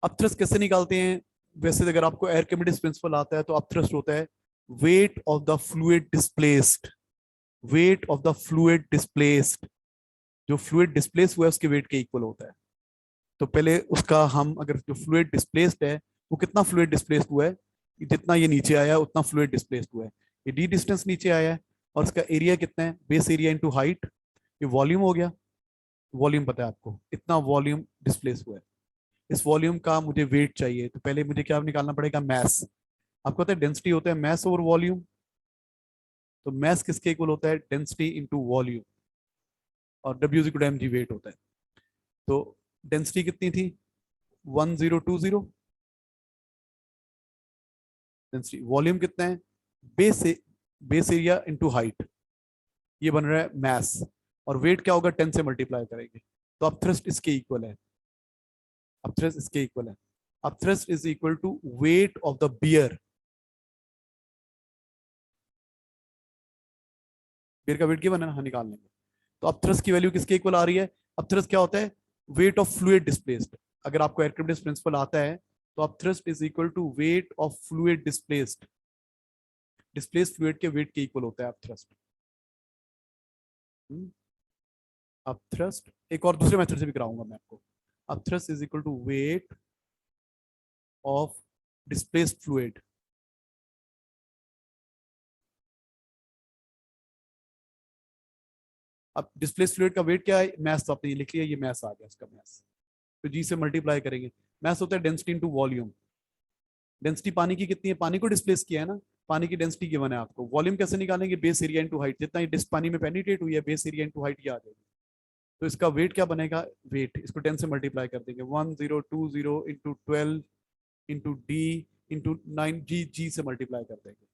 upthrust कैसे निकालते हैं? वैसे अगर आपको आर्किमिडीज प्रिंसिपल आता है तो अपथ्रस्ट होता है weight of the fluid displaced, wait of the fluid displaced, जो फ्लूइड डिस्प्लेस हुआ है उसके वेट के इक्वल होता है। तो पहले उसका हम, अगर जो फ्लूइड डिस्प्लेस्ड है वो कितना फ्लूइड डिस्प्लेस्ड हुआ है, जितना ये नीचे आया है उतना फ्लूइड डिस्प्लेस्ड हुआ है। ये डी डिस्टेंस नीचे आया है और इसका एरिया कितना है, बेस एरिया इनटू हाइट, ये वॉल्यूम हो गया। वॉल्यूम पता है आपको, इतना वॉल्यूम डिस्प्लेस हुआ है। इस वॉल्यूम का मुझे वेट चाहिए, तो पहले मुझे क्या निकालना पड़ेगा, मैस। आपको पता है डेंसिटी होता है मैस ओवर वॉल्यूम, तो मैस किसके इक्वल होता है, डेंसिटी इनटू वॉल्यूम, और W equal to M ji weight होता है। तो डेंसिटी कितनी थी, 1020, डेंसिटी, वॉल्यूम कितना है, base base area into height, ये बन रहा है मैस, और वेट क्या होगा, 10 से मल्टीप्लाई करेंगे, तो अब थ्रस्ट इसके इक्वल है, अब थ्रस्ट इसके इक्वल है, अब thrust is equal to weight of the bear. Bear का वेट क्या बना, हाँ निकाल लेंगे। तो अब थ्रस्ट की वैल्यू किसके इक्वल आ रही है, अब थ्रस्ट क्या होता है, वेट ऑफ फ्लूइड डिस्प्लेस्ड। अगर आपको आर्किमिडीज प्रिंसिपल आता है तो अब thrust is equal to weight of fluid displaced, displaced fluid के वेट के इक्वल होता है अब थ्रस्ट। अब थ्रस्ट एक और दूसरे मेथड से भी कराऊंगा मैं आपको। अब thrust is equal to weight of displaced fluid. अब डिस्प्लेस्ड फ्लूइड का वेट क्या है, मैस, तो आपने ये लिख लिया, ये मैस आ गया इसका मैस, तो जी से मल्टीप्लाई करेंगे। मैस होता है डेंसिटी इनटू वॉल्यूम। डेंसिटी पानी की कितनी है, पानी को डिस्प्लेस किया है ना, पानी की डेंसिटी गिवन है आपको। वॉल्यूम कैसे निकालेंगे, बेस एरिया इनटू हाइट, जितना ये डिस्क पानी में पेनिट्रेट हुई है बेस एरिया इनटू हाइट ये आ जाएगी। तो इसका वेट क्या बनेगा, वेट इसको 10 से मल्टीप्लाई कर देंगे, 1020 इंटू 12 इंटू डी इंटू 9 जी, जी से मल्टीप्लाई कर देंगे।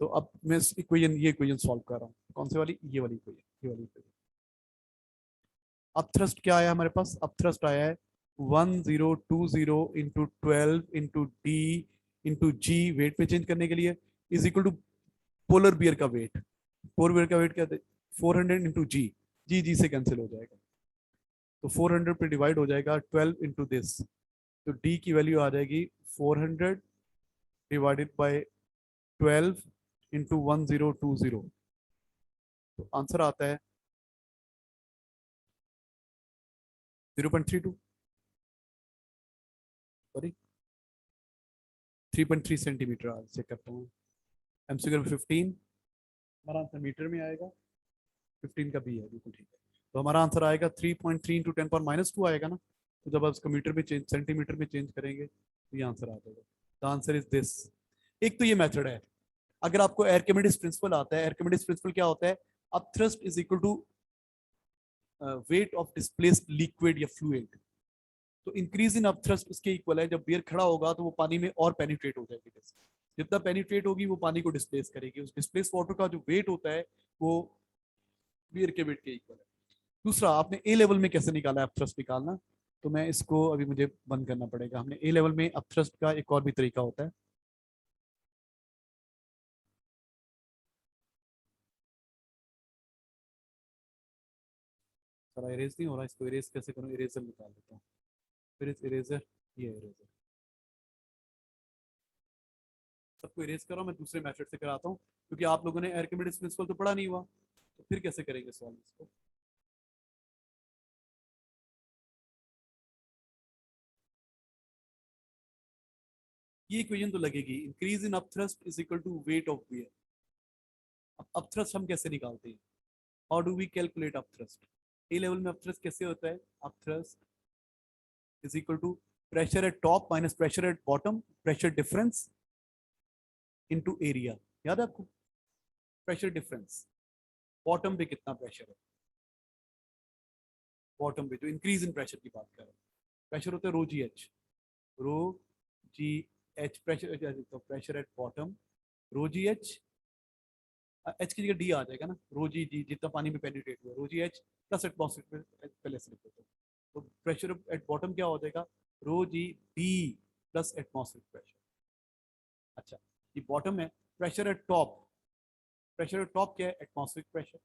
तो अब मैं इक्वेशन, ये इक्वेशन सॉल्व कर रहा हूँ, कौन से वाली, ये वाली इक्वेशन, ये वाली इक्वेशन। अब थ्रस्ट क्या आया हमारे पास, अब थ्रस्ट आया है 1020 into 12 into D into G, weight में चेंज करने के लिए, is equal to polar bear का वेट। पोलर बियर का वेट क्या है, 400 इंटू जी, जी से कैंसिल हो जाएगा, तो 400 पे डिवाइड हो जाएगा 12 इंटू दिस, तो डी की वैल्यू आ जाएगी 400 डिवाइडेड बाय 12 इंटू 1020, तो आंसर आता है 0.32, सॉरी 3.3 सेंटीमीटर। चेक करता हूँ, एमसीक्यू 15, हमारा आंसर मीटर में आएगा, 15 का भी है, बिल्कुल ठीक है। तो हमारा आंसर आएगा 3.3 इंटू 10 पावर -2 आएगा ना, तो जब आप इसको मीटर में चेंज, सेंटीमीटर में चेंज करेंगे तो ये आंसर आ जाएगा। The answer is this. एक तो ये मेथड है। अगर आपको आर्किमिडीज प्रिंसिपल आता है, आर्किमिडीज प्रिंसिपल क्या होता है, अब thrust is equal to weight of displaced liquid या फ्लूइड। तो इंक्रीज इन अप थ्रस्ट इसके इक्वल है, जब बियर खड़ा होगा तो वो पानी में और पेनिट्रेट हो जाएगी। जितना पेनिट्रेट होगी वो पानी को डिस्प्लेस करेगी। उस डिस्प्लेस वाटर का जो वेट होता है वो बियर के वेट के इक्वल है। दूसरा, आपने ए लेवल में कैसे निकाला है अप थ्रस्ट निकालना, तो मैं इसको अभी मुझे बंद करना पड़ेगा। हमने ए लेवल में अप थ्रस्ट का एक और भी तरीका होता है। सारा इरेज नहीं हो रहा, इसको इरेज कैसे करूँ, इरेजर निकाल देता हूँ। फिर इस इरेजर, ये इरेजर सबको इरेज कर रहा हूँ, मैं दूसरे मेथड से कराता हूँ, क्योंकि आप लोगों ने आर्किमिडीज प्रिंसिपल तो पढ़ा नहीं हुआ, तो फिर कैसे करेंगे सॉल्व इसको। ये इक्वेशन तो लगेगी, increase in upthrust is equal to weight of bear. अब अप थ्रस्ट हम कैसे निकालते हैं, how do we calculate upthrust. A level में अप थ्रस्ट कैसे होता है, upthrust is equal to pressure at top minus pressure at bottom, pressure difference into area. याद है आपको, प्रेशर डिफरेंस, बॉटम पे कितना प्रेशर है, बॉटम पे जो इंक्रीज इन प्रेशर की बात कर रहे हैं, प्रेशर होता है rho G H, rho G H pressure, तो pressure at bottom rho G H, H की जगह डी आ जाएगा ना, रो जी जी जितना पानी में पेनिट्रेट हुआ, रो जी एच प्लस एटमॉस्फेयर पहले से लिखते हैं, तो प्रेशर एट बॉटम क्या हो जाएगा, rho g D plus atmosphere pressure. अच्छा, ये बॉटम है। Pressure at top, pressure at top क्या है, atmospheric pressure,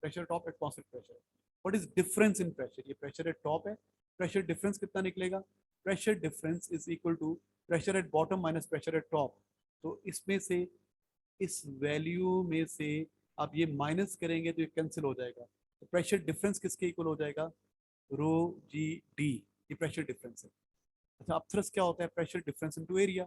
pressure top atmospheric pressure. What is difference in pressure, ये प्रेशर एट टॉप है, प्रेशर डिफरेंस कितना निकलेगा, pressure difference is equal to pressure at bottom minus pressure at top. तो इसमें से, इस वैल्यू में से आप ये माइनस करेंगे तो ये कैंसिल हो जाएगा, तो प्रेशर डिफरेंस किसके इक्वल हो जाएगा, रो जी डी, ये प्रेशर डिफरेंस है। अच्छा, अब थ्रस्ट क्या होता है, pressure difference into area,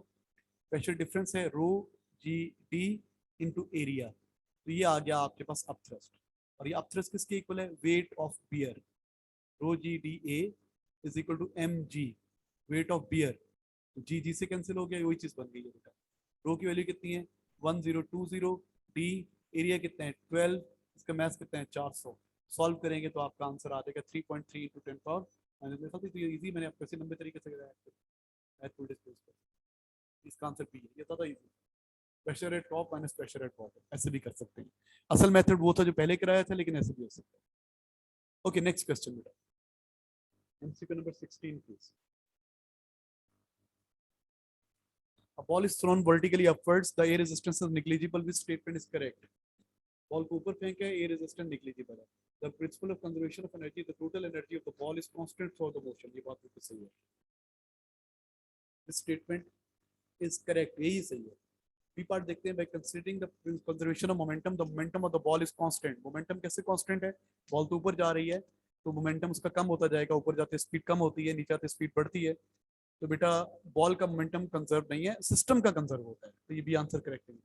pressure difference है rho g D into area, तो ये आ गया आपके पास अप थ्रस्ट। और ये अप थ्रस्ट किसके इक्वल है, weight of beer, rho g D A is equal to M ji, weight of beer, g g से कैंसिल हो गया, वही चीज बन गई है बेटा। रो की वैल्यू कितनी है 1020, डी एरिया कितना है 12, इसका मैथ कितना है 400। सॉल्व करेंगे तो आपका आंसर आ जाएगा 3.3 इंटू 10 पावर माइनस। तो ये इजी, मैंने आपको ऐसे लंबे तरीके से कराया, इसका आंसर बी है, ये ज्यादा easy. Pressure at top minus pressure at bottom, ऐसे भी कर सकते हैं। असल मेथड वो था जो पहले कराया था, लेकिन ऐसे भी हो सकता है। ओके, नेक्स्ट क्वेश्चन बेटा, MCQ number 16 please. A ball is thrown vertically upwards, the air resistance is negligible, which statement is correct? Ball को ऊपर फेंके, एयर रेजिस्टेंस नेग्लिजिबल है। The principle of conservation of energy, the total energy of the ball is constant through the motion, ये बात बिल्कुल सही है। This statement is correct, यही सही है। बी पार्ट देखते हैं, by considering the conservation of momentum, the momentum of the ball is constant. Momentum कैसे कांस्टेंट है, बॉल तो ऊपर जा रही है तो मोमेंटम उसका कम होता जाएगा, ऊपर जाते स्पीड कम होती है, नीचे आते स्पीड बढ़ती है। तो बेटा बॉल का मोमेंटम कंजर्व नहीं है, सिस्टम का कंजर्व होता है, तो ये भी आंसर करेक्ट है।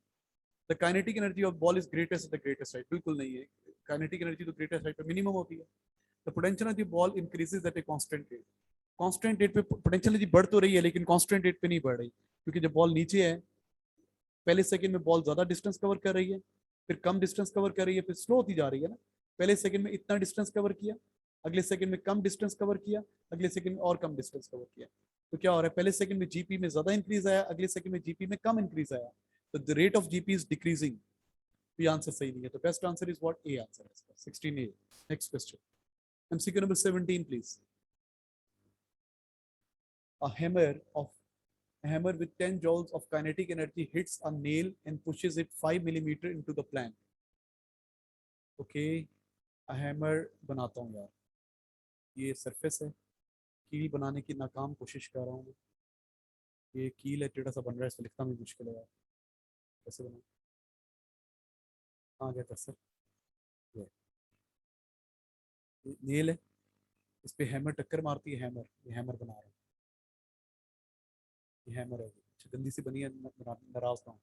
The kinetic energy of ball is greatest at the greatest height, बिल्कुल नहीं है। काइनेटिक एनर्जी तो ग्रेटेस्ट हाइट पे मिनिमम होती है। The potential energy ball increases eight a constant rate, constant rate पे पोटेंशियल एनर्जी बढ़ तो रही है लेकिन कांस्टेंट रेट पे नहीं बढ़ रही, क्योंकि जब बॉल नीचे है पहले सेकंड में बॉल ज्यादा डिस्टेंस कवर कर रही है, फिर कम डिस्टेंस कवर कर रही है, फिर स्लो होती जा रही है ना। पहले सेकंड में इतना डिस्टेंस कवर किया, अगले सेकंड में कम डिस्टेंस कवर किया, अगले सेकंड में और कम डिस्टेंस कवर किया। तो क्या हो रहा है, पहले सेकंड में जीपी में ज्यादा इंक्रीज आया, अगले सेकंड में जीपी में कम इंक्रीज आया, तो the rate of GP is decreasing. तो ये आंसर सही नहीं है, तो best answer is what, A answer है 16A। Next question, MCQ number 17 please. A hammer of a hammer with 10 joules of kinetic energy hits a nail and pushes it 5 millimeter into the plank. Okay, a hammer बनाता हूँ यार, ये surface है, कील बनाने की नाकाम कोशिश कर रहा हूँ। ये कील है, टेढ़ा सा बन रहा है, इसको लिखना भी मुश्किल है यार, कैसे बनाऊँ। आ गया था सर, ये नेल है, इस पे हैमर टक्कर मारती है, हैमर, ये हैमर बना रहा हूँ, ये हैमर है, अच्छा गंदी सी बनी है, नाराज ना हूँ।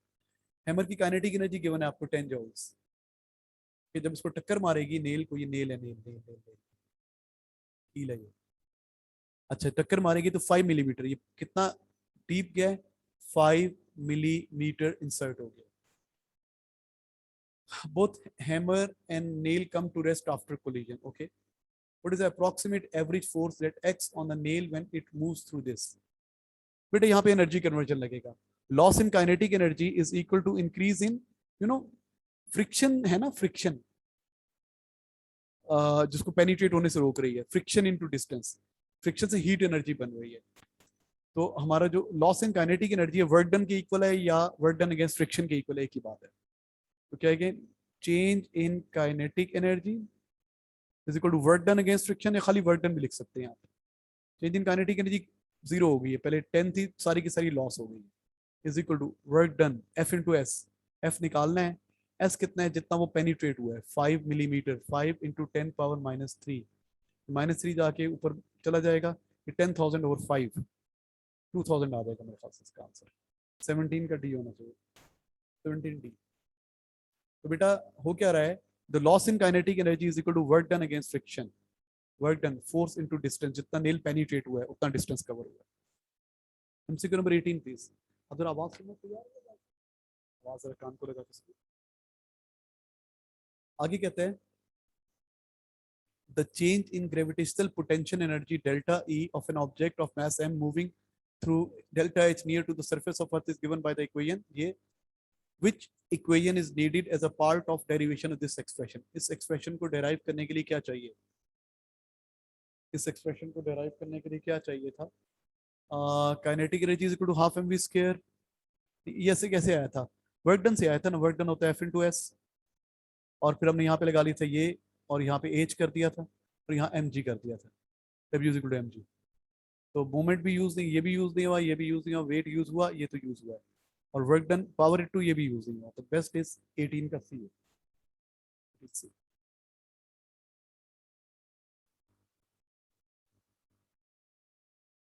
हैमर की काइनेटिक एनर्जी गिवन है आपको 10 जूल्स, कि जब इसको टक्कर मारेगी नेल को, ये नेल है, नेल नेल नेल नेल कील है ये, अच्छा टक्कर मारेगी तो 5 मिलीमीटर, ये कितना डीप गया है, 5 मिलीमीटर इंसर्ट हो गया. Both hammer and nail come to rest after collision. Okay. What is the approximate average force that acts on the nail when it moves through this? बेटा यहाँ पे एनर्जी कन्वर्जन लगेगा. Loss in kinetic energy is equal to increase in you know friction है ना, friction जिसको penetrate होने से रोक रही है, फ्रिक्शन इनटू डिस्टेंस, फ्रिक्शन से हीट एनर्जी बन रही है. तो हमारा जो लॉस इन काइनेटिक एनर्जी है वर्क डन के इक्वल है या वर्क डन अगेंस्ट फ्रिक्शन के इक्वल है, एक ही बात है. तो क्या है, change in kinetic energy is equal to work done against friction, या खाली वर्क डन भी लिख सकते हैं यहाँ पे. Change in kinetic energy zero हो गई है, पहले 10 थी, सारी की सारी लॉस हो गई है, is equal to work done F into S. F निकालना है, एस कितना है, जितना वो पेनिट्रेट हुआ है 5 मिलीमीटर, 5 इंटू 10⁻³ -3 जाके ऊपर चला जाएगा, ये 10,000 ओवर 5 2000 आ जाएगा मेरे ख्याल से इसका आंसर. 17 का डी होना चाहिए, 17 डी. तो बेटा हो क्या रहा है, the loss in kinetic energy is equal to work done against friction, work done force into distance, जितना नेल पेनिट्रेट हुआ है उतना डिस्टेंस कवर हुआ है. MCQ number 18 please. अगर आवाज सुनना तैयार है, आवाज जरा कान को लगा किसकी. आगे कहते हैं the change in gravitational potential energy delta E of an object of mass m moving through delta h near to the surface of earth is given by the equation. ये which equation is needed as a part of derivation of this expression. इस expression को derive करने के लिए क्या चाहिए, इस expression को derive करने के लिए क्या चाहिए था, kinetic energy is equal to half mv square. ये से कैसे आया था, वर्क डन से आया था ना, वर्क डन होता है एफ इंटू एस, और फिर हमने यहाँ पे लगा ली था ये, और यहाँ पे एच कर दिया था, और यहाँ एम जी कर दिया था, W is equal to M G. तो मोमेंट भी यूज नहीं, ये भी यूज नहीं हुआ, ये भी यूज नहीं हुआ, वेट यूज हुआ, ये तो यूज हुआ है, और वर्क डन पावर इनटू ये भी यूज नहीं हुआ. तो बेस्ट इज 18 का सी है.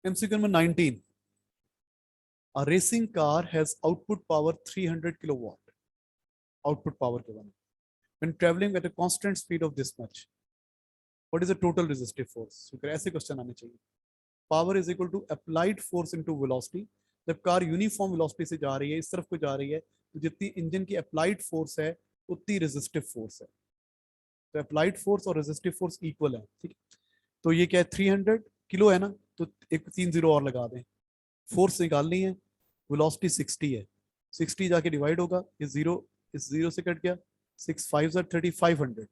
MCQ number 19. A racing car has output power 300 kilowatt. Output power given. When traveling at a constant speed of this much, what is the total resistive force? So ऐसे question आने चाहिए. Power is equal to applied force into velocity. जब car uniform velocity से जा रही है, इस तरफ को जा रही है, तो जितनी इंजन की अप्लाइड फोर्स है उतनी रेजिस्टिव फोर्स है. तो अप्लाइड फोर्स और रेजिस्टिव फोर्स इक्वल है. ठीक है, तो ये क्या है, 300 किलो है ना, तो एक 3 जीरो और लगा दें. फोर्स निकालनी है, वेलोसिटी 60 है, 60 जाके डिवाइड होगा, ये जीरो इस जीरो से कट गया, 6 5 30, 500,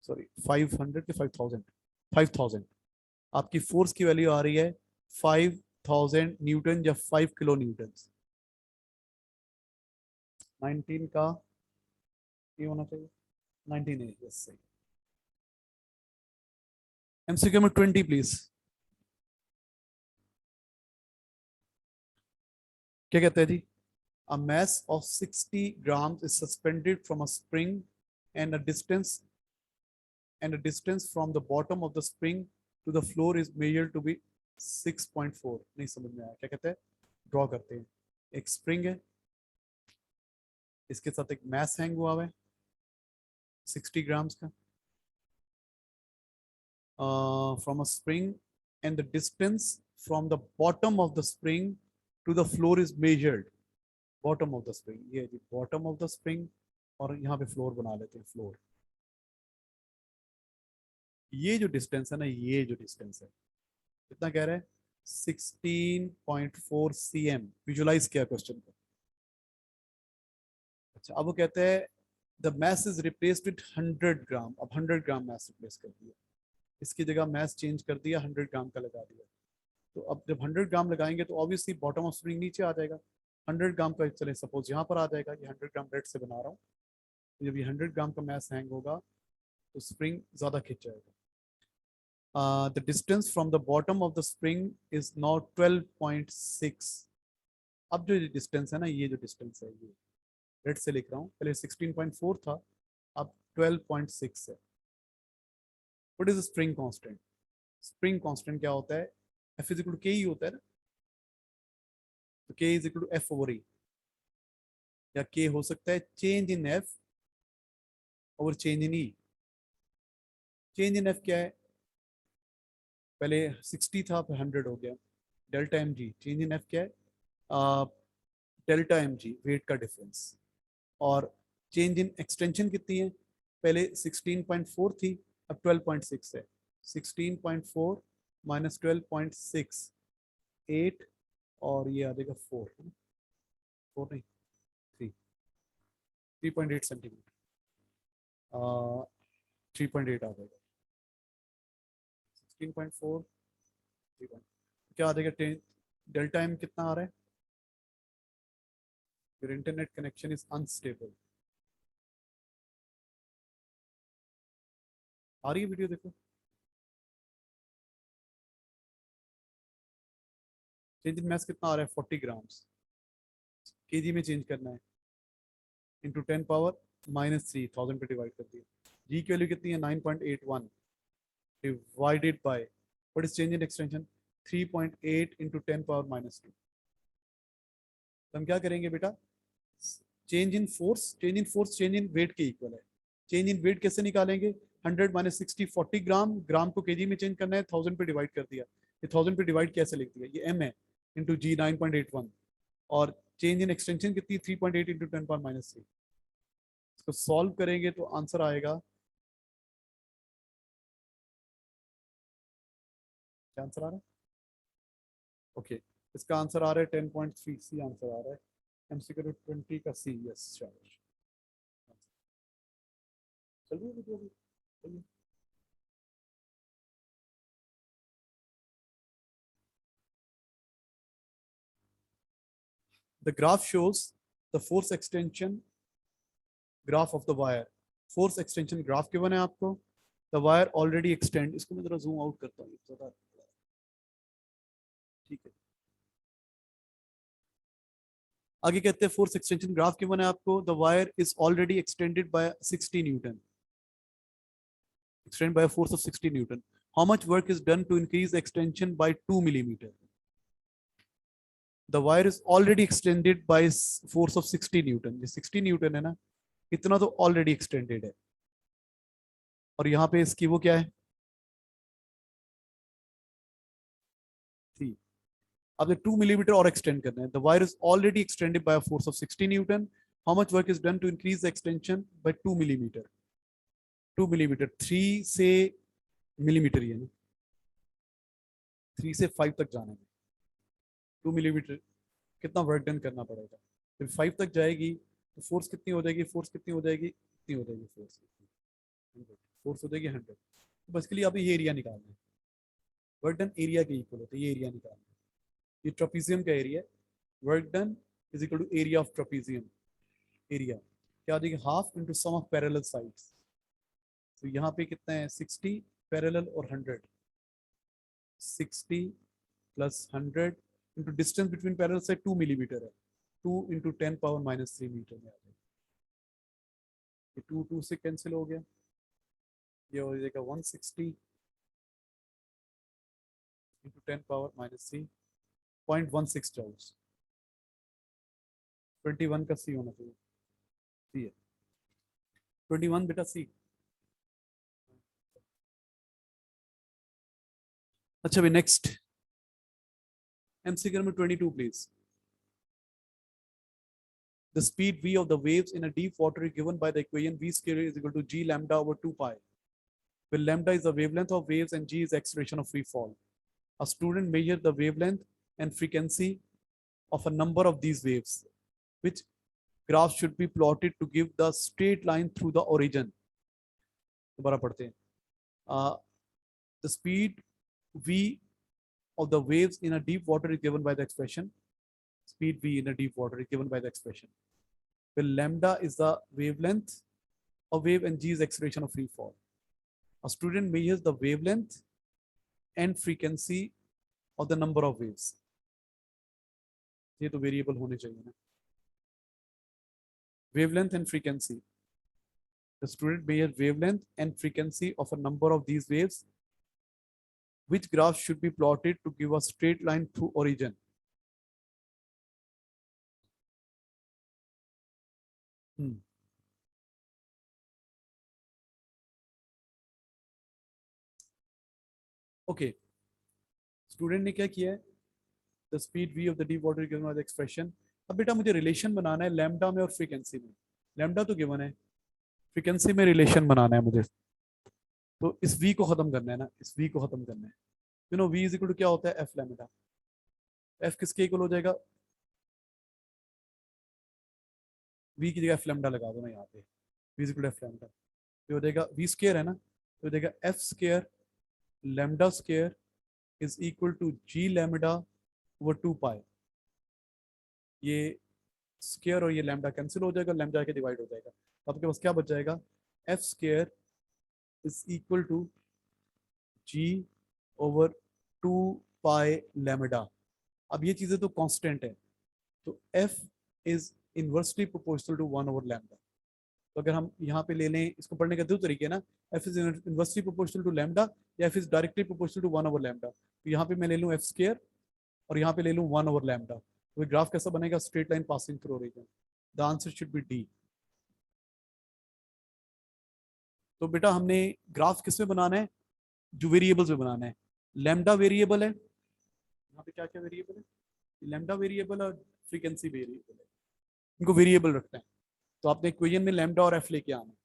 सॉरी 500 के 5000, 5000. आपकी फोर्स की वैल्यू आ रही है 5000 न्यूटन या 5 किलो न्यूटन. 19 का ये होना चाहिए, 19 है, यस सही. एमसीक्यू में 20 प्लीज. क्या कहते हैं जी, a mass of 60 grams is suspended from a spring and a distance from the bottom of the spring to the floor is measured to be 6.4. नहीं समझ में आया, क्या कहते हैं, ड्रॉ करते हैं. एक स्प्रिंग है, इसके साथ एक मैस हैंग हुआ है 60 ग्राम्स का, from a spring, and the distance from the bottom of the spring to the floor is measured. Bottom of the spring, ये जी बॉटम ऑफ द स्प्रिंग, और यहाँ पे फ्लोर बना लेते हैं, फ्लोर. ये जो डिस्टेंस है ना, ये जो डिस्टेंस है कितना कह रहा है, 16.4 cm. विजुलाइज किया क्वेश्चन को. अच्छा अब वो कहते हैं the mass is replaced with 100 gram. अब 100 ग्राम मैस रिप्लेस कर दिया, इसकी जगह मैस चेंज कर दिया, 100 ग्राम का लगा दिया. तो अब जब 100 ग्राम लगाएंगे तो ऑब्वियसली बॉटम ऑफ स्प्रिंग नीचे आ जाएगा. 100 ग्राम का चले सपोज यहाँ पर आ जाएगा, ये 100 ग्राम रेड से बना रहा हूँ. तो जब ये 100 ग्राम का मैस हैंग होगा तो स्प्रिंग ज़्यादा खिंच जाएगा. The distance from the bottom of the spring is now 12.6. अब जो डिस्टेंस है ना, ये जो डिस्टेंस है, ये रेड से लिख रहा हूँ, पहले 16.4 था, अब 12.6 है. What is spring constant? Spring constant क्या होता है, F इज इक्वल टू के ही होता है ना, तो K is equal to F over E, या K हो सकता है change in F over change in E. Change in F क्या है, पहले 60 था, फिर 100 हो गया। Delta M G, change in F क्या है? डेल्टा एम जी, वेट का डिफरेंस। और चेंज इन एक्सटेंशन कितनी है? पहले 16.4 थी, अब 12.6 है। 16.4 माइनस 12.6, 8, और ये आ जाएगा 4, 4 नहीं, 3, 3.8 सेंटीमीटर, 3.8 आ जाएगा। 16.4, 3. क्या आ जाएगा? 10। डेल्टा एम कितना आ रहा है? Your internet connection is unstable. आ रही है वीडियो? देखो, चेंज इन मैथ कितना आ रहा है? 40 ग्राम्स। केजी में चेंज करना है, इंटू 10 पावर माइनस 3, 1000 पे डिवाइड कर दिया। जी की वैल्यू कितनी है? 9.81 divided by what is change in extension? 3.8 into 10 power minus 2। तो हम क्या करेंगे बेटा? Change in force, change in force change in weight के इक्वल है। चेंज इन वेट कैसे निकालेंगे? 100 माइनस 60, 40 ग्राम, ग्राम को केजी में चेंज करना है, 1000 पे डिवाइड कर दिया। ये 1000 पे डिवाइड कैसे लिख दिया? ये एम है, इंटू जी 9.81, और चेंज इन एक्सटेंशन कितनी? 3.8 इंटू 10 पावर माइनस 3। इसको सॉल्व करेंगे तो आंसर आएगा, क्या आंसर आ रहा है? ओके, इसका आंसर आ रहा है 10.3, सी आंसर आ रहा है। एमसीक्यू 20 का सी, यस शाबाश। चलिए वीडियो भी, चलिए। The graph shows the force extension graph of the wire. Force extension graph given है आपको। The wire already extend, इसको मैं जरा zoom out करता हूँ ज़्यादा, ठीक है। आगे कहते हैं force extension graph given है आपको। The wire is already extended by 60 Newton. Extended by a force of 60 Newton. How much work is done to increase the extension by 2 millimeter? The wire is already extended by force of 60 Newton. ये 60 Newton है ना, इतना तो already extended है। और यहाँ पे इसकी वो क्या है? थी। अब 2 millimeter और एक्सटेंड करना है। The wire is already extended by a force of 60 Newton. How much work is done to increase the extension by 2 millimeter? 2 millimeter, 3 से मिलीमीटर ही है ना, 3 से 5 तक जाना है। 2 मिलीमीटर कितना वर्क डन करना पड़ेगा? फिर 5 तक जाएगी तो फोर्स कितनी हो जाएगी? फोर्स कितनी हो जाएगी? कितनी हो जाएगी फोर्स? 100। फोर्स हो जाएगी 100। तो बस के लिए आप ये एरिया निकालना है। वर्क डन एरिया के इक्वल होता है, ये एरिया निकालना है। ये ट्रोपीजियम का area, work done is equal to area of trapezium. Area क्या आ जाएगी? Half into sum of parallel sides. तो यहाँ पे कितना है? 60 पैरेलल और 100, 60 plus 100 into distance between parallel से 2 मिलीमीटर है, 2 इंटू 10 पावर माइनस 3 मीटर में आ जाएगा। ये 2 2 से कैंसिल हो गया, ये हो जाएगा 160 इंटू 10 पावर माइनस 3, 0.16 जूल्स। 21 का सी होना चाहिए, सी है 21 बेटा, सी। अच्छा भाई नेक्स्ट एमसीक्यू में 22 please. The speed v of the waves in a deep water is given by the equation v square is equal to g lambda over 2 pi, where lambda is the wavelength of waves and g is the acceleration of free fall. A student measured the wavelength and frequency of a number of these waves, which graph should be plotted to give the straight line through the origin. दोबारा पढ़ते हैं। The speed v of the waves in a deep water is given by the expression. Speed v in a deep water is given by the expression, where lambda is the wavelength of wave and g is acceleration of free fall. A student measures the wavelength and frequency of the number of waves. ये तो variable होने चाहिए ना। Wavelength and frequency. The student measures wavelength and frequency of a number of these waves, which graph should be plotted to give a straight line through origin. Okay, student ने क्या किया है, the speed v of the deep water given by the expression. अब बेटा मुझे relation बनाना है lambda में और फ्रीक्वेंसी में। लैम्डा तो गिवन है, फ्रीक्वेंसी में रिलेशन बनाना है मुझे। तो इस v को खत्म करना है ना, इस v को खत्म करना है। You know v is equal to क्या होता है, एफ लैम्डा। एफ किसके इक्वल हो जाएगा, v की जगह एफ लैम्डा लगा दो ना यहाँ पे, v is equal to F lambda. तो हो जाएगा v स्क्वायर है ना, तो हो जाएगा F square lambda square is equal to G lambda over 2 pi. ये स्क्वायर और ये लैम्डा कैंसिल हो जाएगा, लैम्डा के डिवाइड हो जाएगा, तो आपके पास क्या बच जाएगा, F square is equal to g over 2 pi lambda. अब ये चीजें तो कांस्टेंट है, तो F is inversely proportional to 1/लैम्डा। तो अगर हम यहाँ पे ले लें, इसको पढ़ने के दो तरीके हैं ना, F is inversely proportional to lambda या F is directly proportional to 1/लैम्डा। तो यहाँ पे मैं ले लूँ एफ स्क्वायर और यहाँ पे ले लूँ 1/लैम्डा, तो ग्राफ कैसा बनेगा, straight line passing through region. The answer should be D. तो बेटा हमने ग्राफ किस में बनाना है, जो वेरिएबल्स में बनाना है। लैम्डा वेरिएबल है, यहाँ पे क्या क्या वेरिएबल है, लैम्डा वेरिएबल और फ्रीक्वेंसी वेरिएबल है, इनको वेरिएबल रखना है। तो आपने इक्वेशन में लैम्डा और एफ लेके आना है।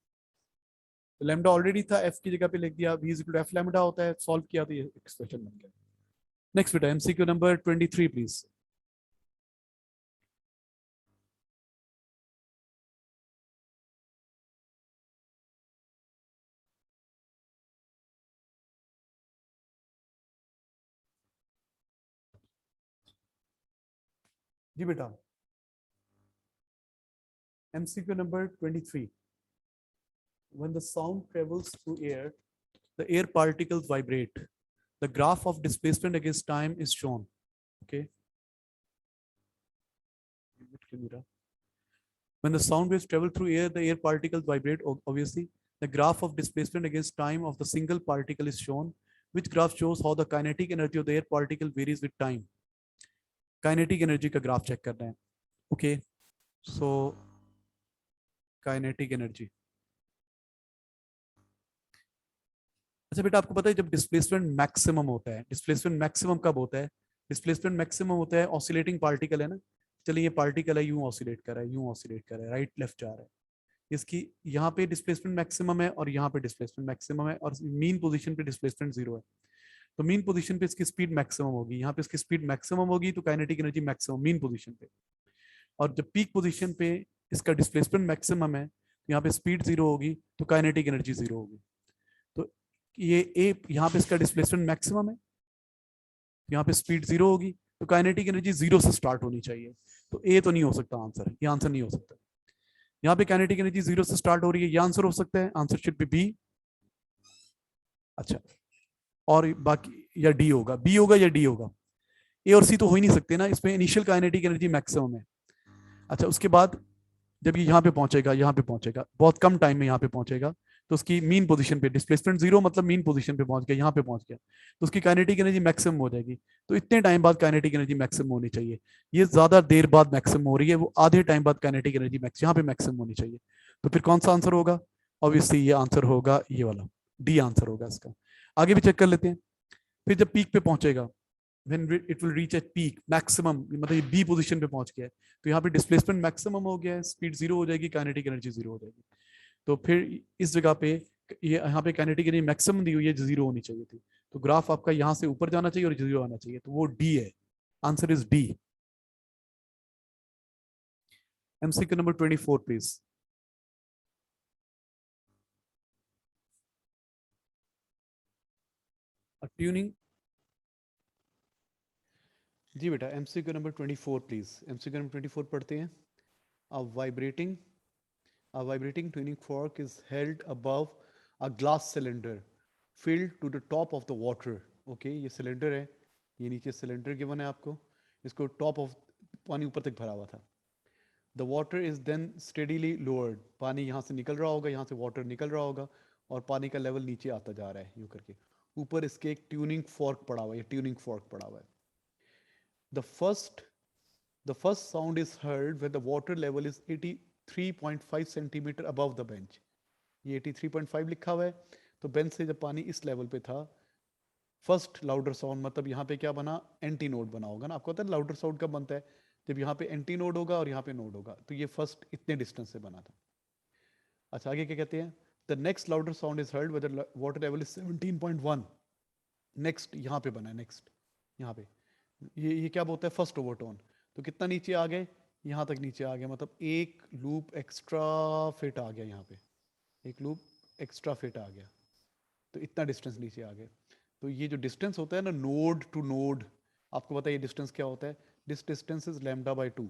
तो लैम्डा ऑलरेडी था, एफ की जगह पे लिख दिया, v is equal to F lambda होता है, सॉल्व किया तो ये एक्सप्रेशन बन गया। नेक्स्ट बेटा एमसीक्यू नंबर 23 प्लीज। जी बेटा MCQ number 23। when the sound travels through air, the air particles vibrate. The graph of displacement against time is shown. Okay. When the sound waves travel through air, the air particles vibrate, obviously. The graph of displacement against time of the single particle is shown, which graph shows how the kinetic energy of the air particle varies with time. Kinetic energy का graph check करना है. Okay. So, kinetic energy. अच्छा बेटा आपको पता है जब displacement maximum होता है, डिस्प्लेसमेंट मैक्सिमम कब होता है, डिस्प्लेसमेंट मैक्सिमम होता है ऑसिलेटिंग पार्टिकल है ना, चलिए ये पार्टिकल है यूं ऑसिलेट कर रहा है, यूं ऑसिलेट कर रहा है, राइट लेफ्ट जा रहा है, इसकी यहाँ पे डिस्प्लेसमेंट मैक्सिमम है और यहाँ पे डिस्प्लेसमेंट मैक्सिमम है और मीन पोजीशन पे डिस्प्लेसमेंट 0 है। तो मीन पोजीशन पे इसकी स्पीड मैक्सिमम होगी, यहाँ पे इसकी स्पीड मैक्सिमम होगी, तो kinetic energy maximum mean position पे। और जब पीक पोजीशन पे इसका डिस्प्लेसमेंट मैक्सिमम है, तो यहाँ पे स्पीड 0 होगी, तो काइनेटिक एनर्जी 0 होगी। तो ये ए यहाँ पे इसका डिस्प्लेसमेंट मैक्सिमम है, यहाँ पे स्पीड 0 होगी, तो काइनेटिक एनर्जी 0 से स्टार्ट होनी चाहिए। तो ए तो नहीं हो सकता आंसर, ये आंसर नहीं हो सकता। यहाँ पे काइनेटिक एनर्जी 0 से स्टार्ट हो रही है, ये आंसर हो सकता है, आंसर शुड बी बी। अच्छा, और बाकी या डी होगा, बी होगा या डी होगा, ए और सी तो हो ही नहीं सकते ना, इसमें इनिशियल काइनेटिक एनर्जी मैक्सिमम है। अच्छा, उसके बाद जब ये यहाँ पे पहुंचेगा, यहाँ पे पहुंचेगा, बहुत कम टाइम में यहाँ पे पहुंचेगा, तो उसकी मीन पोजीशन पे डिस्प्लेसमेंट 0 मतलब मीन पोजीशन पे पहुंच गया, यहाँ पे पहुंच गया, तो उसकी काइनेटिक एनर्जी मैक्सिमम हो जाएगी। तो इतने टाइम बाद काइनेटिक एनर्जी मैक्सिमम होनी चाहिए, ये ज्यादा देर बाद मैक्सिमम हो रही है, वो आधे टाइम बाद काइनेटिक एनर्जी मैक्स यहाँ पे मैक्सिमम होनी चाहिए। तो फिर कौन सा आंसर होगा, ऑब्वियसली ये आंसर होगा ये वाला, डी आंसर होगा इसका। आगे भी चेक कर लेते हैं। फिर जब पीक पे पहुंचेगा, when it will reach at peak maximum, मतलब ये बी पोजीशन पे पहुंच गया है, तो यहाँ पे डिस्प्लेसमेंट मैक्सिमम हो गया है, स्पीड 0 हो जाएगी, काइनेटिक एनर्जी 0 हो जाएगी। तो फिर इस जगह पे ये यहाँ पे काइनेटिक एनर्जी मैक्सिमम दी हुई है, 0 होनी चाहिए थी, तो ग्राफ आपका यहाँ से ऊपर जाना चाहिए और 0 आना चाहिए, तो वो डी है, answer is D. MCQ number 24 please. Tuning. जी बेटा MCQ number 24 please, MCQ number 24 पढ़ते हैं। A vibrating tuning fork is held above a glass cylinder filled to the top of the water. Okay, ये cylinder है, ये नीचे cylinder given है आपको, इसको टॉप ऑफ पानी ऊपर तक भरा हुआ था। The water is then steadily lowered. पानी यहाँ से निकल रहा होगा, यहाँ से वाटर निकल रहा होगा और पानी का लेवल नीचे आता जा रहा है यूं करके। ऊपर इसके एक ट्यूनिंग फॉर्क पड़ा हुआ है, ये ट्यूनिंग फॉर्क पड़ा हुआ है। The first sound is heard when the water level is 83.5 centimeter above the bench. ये 83.5 लिखा हुआ है, तो बेंच से जब पानी इस लेवल पे था, फर्स्ट लाउडर साउंड मतलब यहाँ पे क्या बना, एंटी नोड बना होगा ना, आपको पता है लाउडर साउंड कब बनता है, जब यहाँ पे एंटी नोड होगा और यहाँ पे नोड होगा, तो ये फर्स्ट इतने डिस्टेंस से बना था। अच्छा आगे क्या कहते हैं, the next louder sound is heard whether water level is 17.1। Next यहाँ पे बना है, नेक्स्ट यहाँ पे ये क्या बोलता है, फर्स्ट ओवरटोन, तो कितना नीचे आ गए, यहाँ तक नीचे आ गया, मतलब एक लूप एक्स्ट्रा फिट आ गया यहाँ पे, एक लूप एक्स्ट्रा फिट आ गया, तो इतना डिस्टेंस नीचे आ गया। तो ये जो डिस्टेंस होता है ना नोड टू नोड, आपको पता है ये डिस्टेंस क्या होता है, this distance is lambda by 2,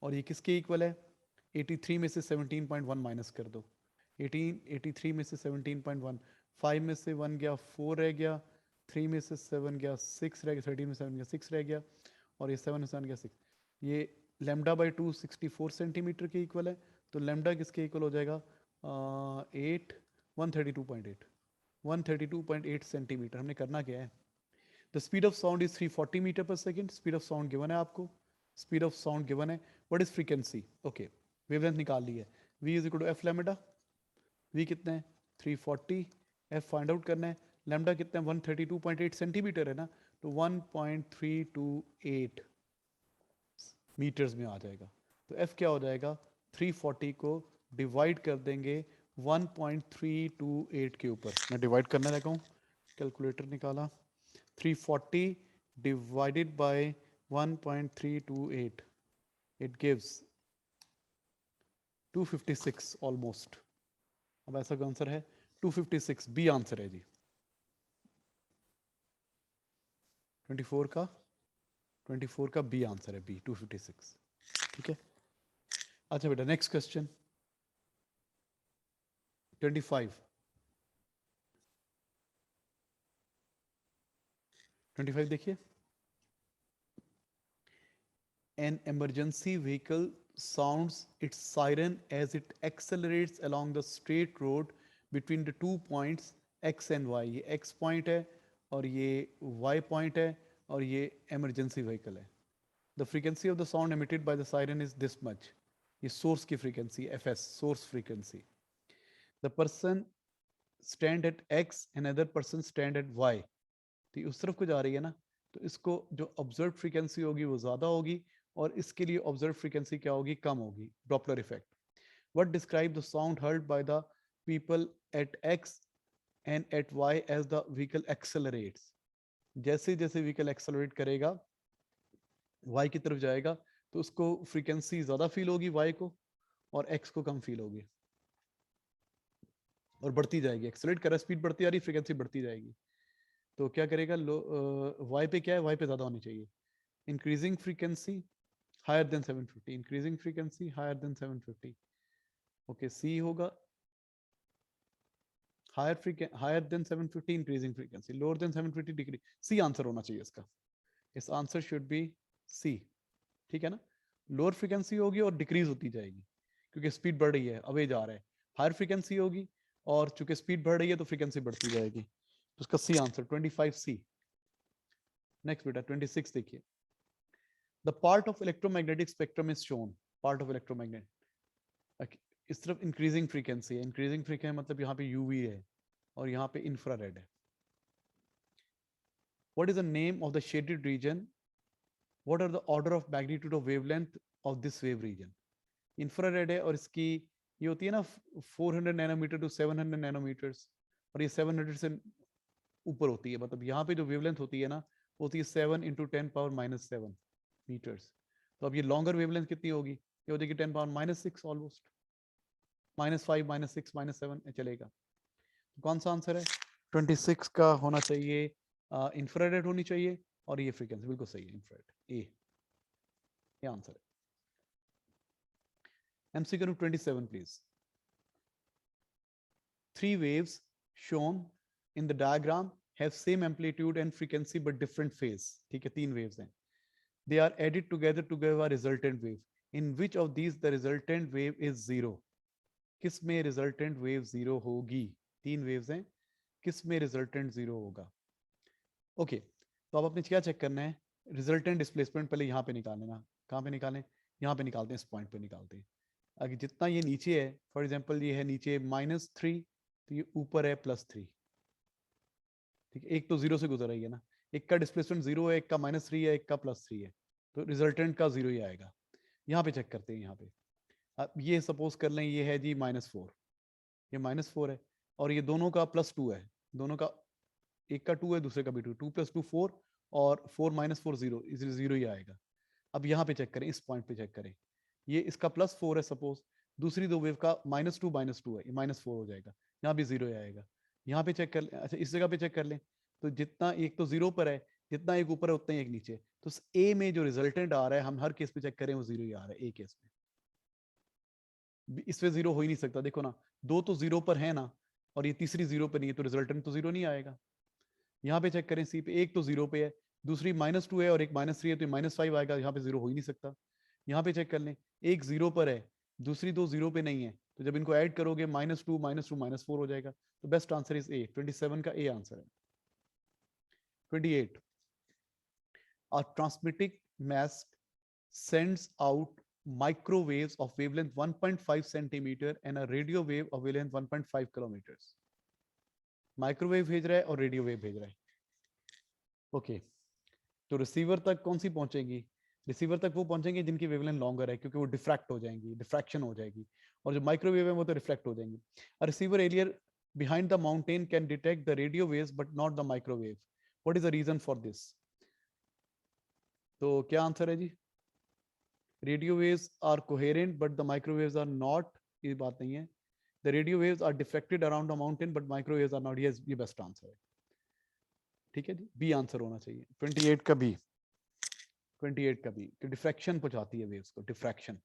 और ये किसके इक्वल है, 83 में से 17.1 माइनस कर दो, 83 में से 17.1, 5 में से 1 गया 4 रह गया, 3 में से 7 गया 6 रह गया, 13 में 7 गया 6 रह गया, और ये 7 में 7 गया 6, ये लैम्डा बाई 2 64 सेंटीमीटर के इक्वल है, तो लैम्डा किसके इक्वल हो जाएगा, 8 132.8 132.8 सेंटीमीटर। हमने करना क्या है, the speed of sound is 340 metre पर second, speed of sound given है आपको, स्पीड ऑफ साउंड गिवन है, what is frequency, okay wavelength निकाल ली है, v is equal to F lambda, v कितना है 340, f फाइंड आउट करना है, लैम्डा कितना है 132.8 सेंटीमीटर है ना, तो 1.328 मीटर्स में आ जाएगा, तो f क्या हो जाएगा, 340 को डिवाइड कर देंगे 1.328 के ऊपर, मैं डिवाइड करने लगा हूँ, कैलकुलेटर निकाला, 340 divided by 1.328, it gives 256 almost। अब ऐसा आंसर है 256, बी आंसर है जी, 24 का बी आंसर है, बी 256, ठीक है। अच्छा बेटा नेक्स्ट क्वेश्चन 25 देखिए, an emergency vehicle sounds its siren as it accelerates along the straight road between the 2 points x and y, ये x पॉइंट है और ये y पॉइंट है और ये emergency vehicle है, the frequency of the sound emitted by the siren is this much, ये source की frequency fs, source frequency, the person stand at x and other person stand at y, तो उस तरफ को जा रही है ना, तो इसको जो ऑब्जर्व फ्रीक्वेंसी होगी वो ज्यादा होगी और इसके लिए ऑब्जर्व फ्रीक्वेंसी क्या होगी, कम होगी, Doppler effect. What describe the sound heard by the people at X and at Y as the vehicle accelerates, जैसे जैसे व्हीकल एक्सेलरेट करेगा वाई की तरफ जाएगा तो उसको फ्रीक्वेंसी ज्यादा फील होगी वाई को और एक्स को कम फील होगी और बढ़ती जाएगी, एक्सेलरेट कर रहा है स्पीड बढ़ती जा रही, फ्रीक्वेंसी बढ़ती जाएगी, तो क्या करेगा, वाई पे क्या है, वाई पे ज्यादा होनी चाहिए, increasing frequency higher than 750, increasing frequency higher than 750, okay C होगा higher than 750 increasing frequency, lower than 750 degree, C answer होना चाहिए इसका, इस आंसर शुड बी सी, ठीक है ना, लोअर फ्रीक्वेंसी होगी और डिक्रीज होती जाएगी क्योंकि स्पीड बढ़ रही है, अवे जा रहा है, हायर फ्रीक्वेंसी होगी और चूंकि स्पीड बढ़ रही है तो फ्रीक्वेंसी बढ़ती जाएगी, तो उसका सी आंसर 25 सी। नेक्स्ट बेटा 26 देखिए, the part of electromagnetic spectrum is shown, part of electromagnet, इस तरफ इंक्रीजिंग फ्रीक्वेंसी है, इंक्रीजिंग फ्रीक्वेंसी मतलब यहाँ पे यूवी है और यहाँ पे इंफ्रारेड है, what is the name of the shaded region, what are the order of magnitude of wavelength of this wave region, infrared है और इसकी ये होती है ना 400 नैनोमीटर टू 700 नैनोमीटर्स और ये 700 से ऊपर होती है, मतलब यहाँ पे जो वेवलेंथ होती है ना होती है 7 इंटू 10⁻⁻7 मीटर्स, तो अब ये लॉन्गर वेवलेंथ कितनी होगी, ये हो जाएगी 10⁻⁻6 ऑलमोस्ट, -5 -6 -7 चलेगा, तो कौन सा आंसर है 26 का होना चाहिए, इंफ्रारेड होनी चाहिए और ये फ्रीक्वेंसी बिल्कुल सही है, इंफ्रारेड ये आंसर है। MCQ 27 please, 3 waves shown in the diagram have same amplitude and frequency but different phase, ठीक है 3 waves हैं, they are added together to give a resultant wave, in which of these the resultant wave is zero, किस में resultant wave zero होगी, 3 waves हैं किस में resultant zero होगा, ओके तो अब आपने क्या चेक करना है, रिजल्टेंट डिस्प्लेसमेंट पहले यहाँ पे निकाल लेना, कहाँ पे निकालें, यहाँ पे निकालते हैं, इस पॉइंट पे निकालते हैं, अगर जितना ये नीचे है फॉर एग्जांपल ये है नीचे -3 तो ये ऊपर है +3, ठीक है, एक तो जीरो से गुजर रही है ना, एक का डिस्प्लेसमेंट जीरो है, एक का -3 है, एक का +3 है, तो रिजल्टेंट का जीरो ही आएगा। यहाँ पे चेक करते हैं, यहाँ पे अब ये सपोज कर लें ये है जी -4, ये -4 है और ये दोनों का +2 है, दोनों का एक का 2 है दूसरे का भी 2, 2 + 2 4 और 4 - 4 0, इसलिए जीरो ही आएगा। अब यहाँ पे चेक करें, इस पॉइंट पे चेक करें, ये इसका +4 है सपोज, दूसरी दो वेव का -2 -2 है, ये -4 हो जाएगा, यहाँ भी जीरो आएगा। यहाँ पे चेक कर लें, अच्छा इस जगह पे चेक कर लें, तो जितना एक तो जीरो पर है, जितना एक ऊपर है उतना ही एक नीचे, तो ए में जो रिजल्टेंट आ रहा है, हम हर केस पे चेक करें वो जीरो ही आ रहा है, ए केस में इसमें जीरो हो ही नहीं सकता। देखो ना, दो तो जीरो पर है ना, और ये तीसरी जीरो पर नहीं है, तो रिजल्टेंट तो जीरो नहीं आएगा। यहाँ पे चेक करें सी पे, एक तो जीरो पे है, दूसरी -2 है और एक -3 है, तो -5 आएगा, यहाँ पे जीरो हो ही नहीं सकता। यहाँ पे चेक कर लें, एक जीरो पर है, दूसरी दो जीरो पे नहीं है, तो जब इनको ऐड करोगे -2 -2 -4 हो जाएगा। तो बेस्ट आंसर इज ए, 27 का ए आंसर है। 28, a transmitting mast sends out microwaves of wavelength 1.5 centimeter and a radio wave of wavelength 1.5 kilometers. Microwave भेज रहा है और रेडियो वेव भेज रहा है। ओके, तो रिसीवर तक कौन सी पहुंचेगी? रिसीवर तक वो पहुंचेंगे जिनकी वेवलेंथ लॉन्गर है, क्योंकि वो डिफ्रैक्ट हो जाएंगी, डिफ्रैक्शन हो जाएगी, और जो माइक्रोवेव है वो तो रिफ्लेक्ट हो जाएंगी। A receiver area behind the mountain can detect the radio waves but not the microwave. What is the reason for this? तो क्या आंसर है जी? Radio waves are coherent but the microwaves are not, ये बात नहीं है। The radio waves are deflected around the mountain but microwaves are not, ये best answer है। ठीक है जी, बी आंसर होना चाहिए 28 का बी, 28 का बी, कि डिफ्रैक्शन पहुंचाती है वेव्स को, डिफ्रैक्शन।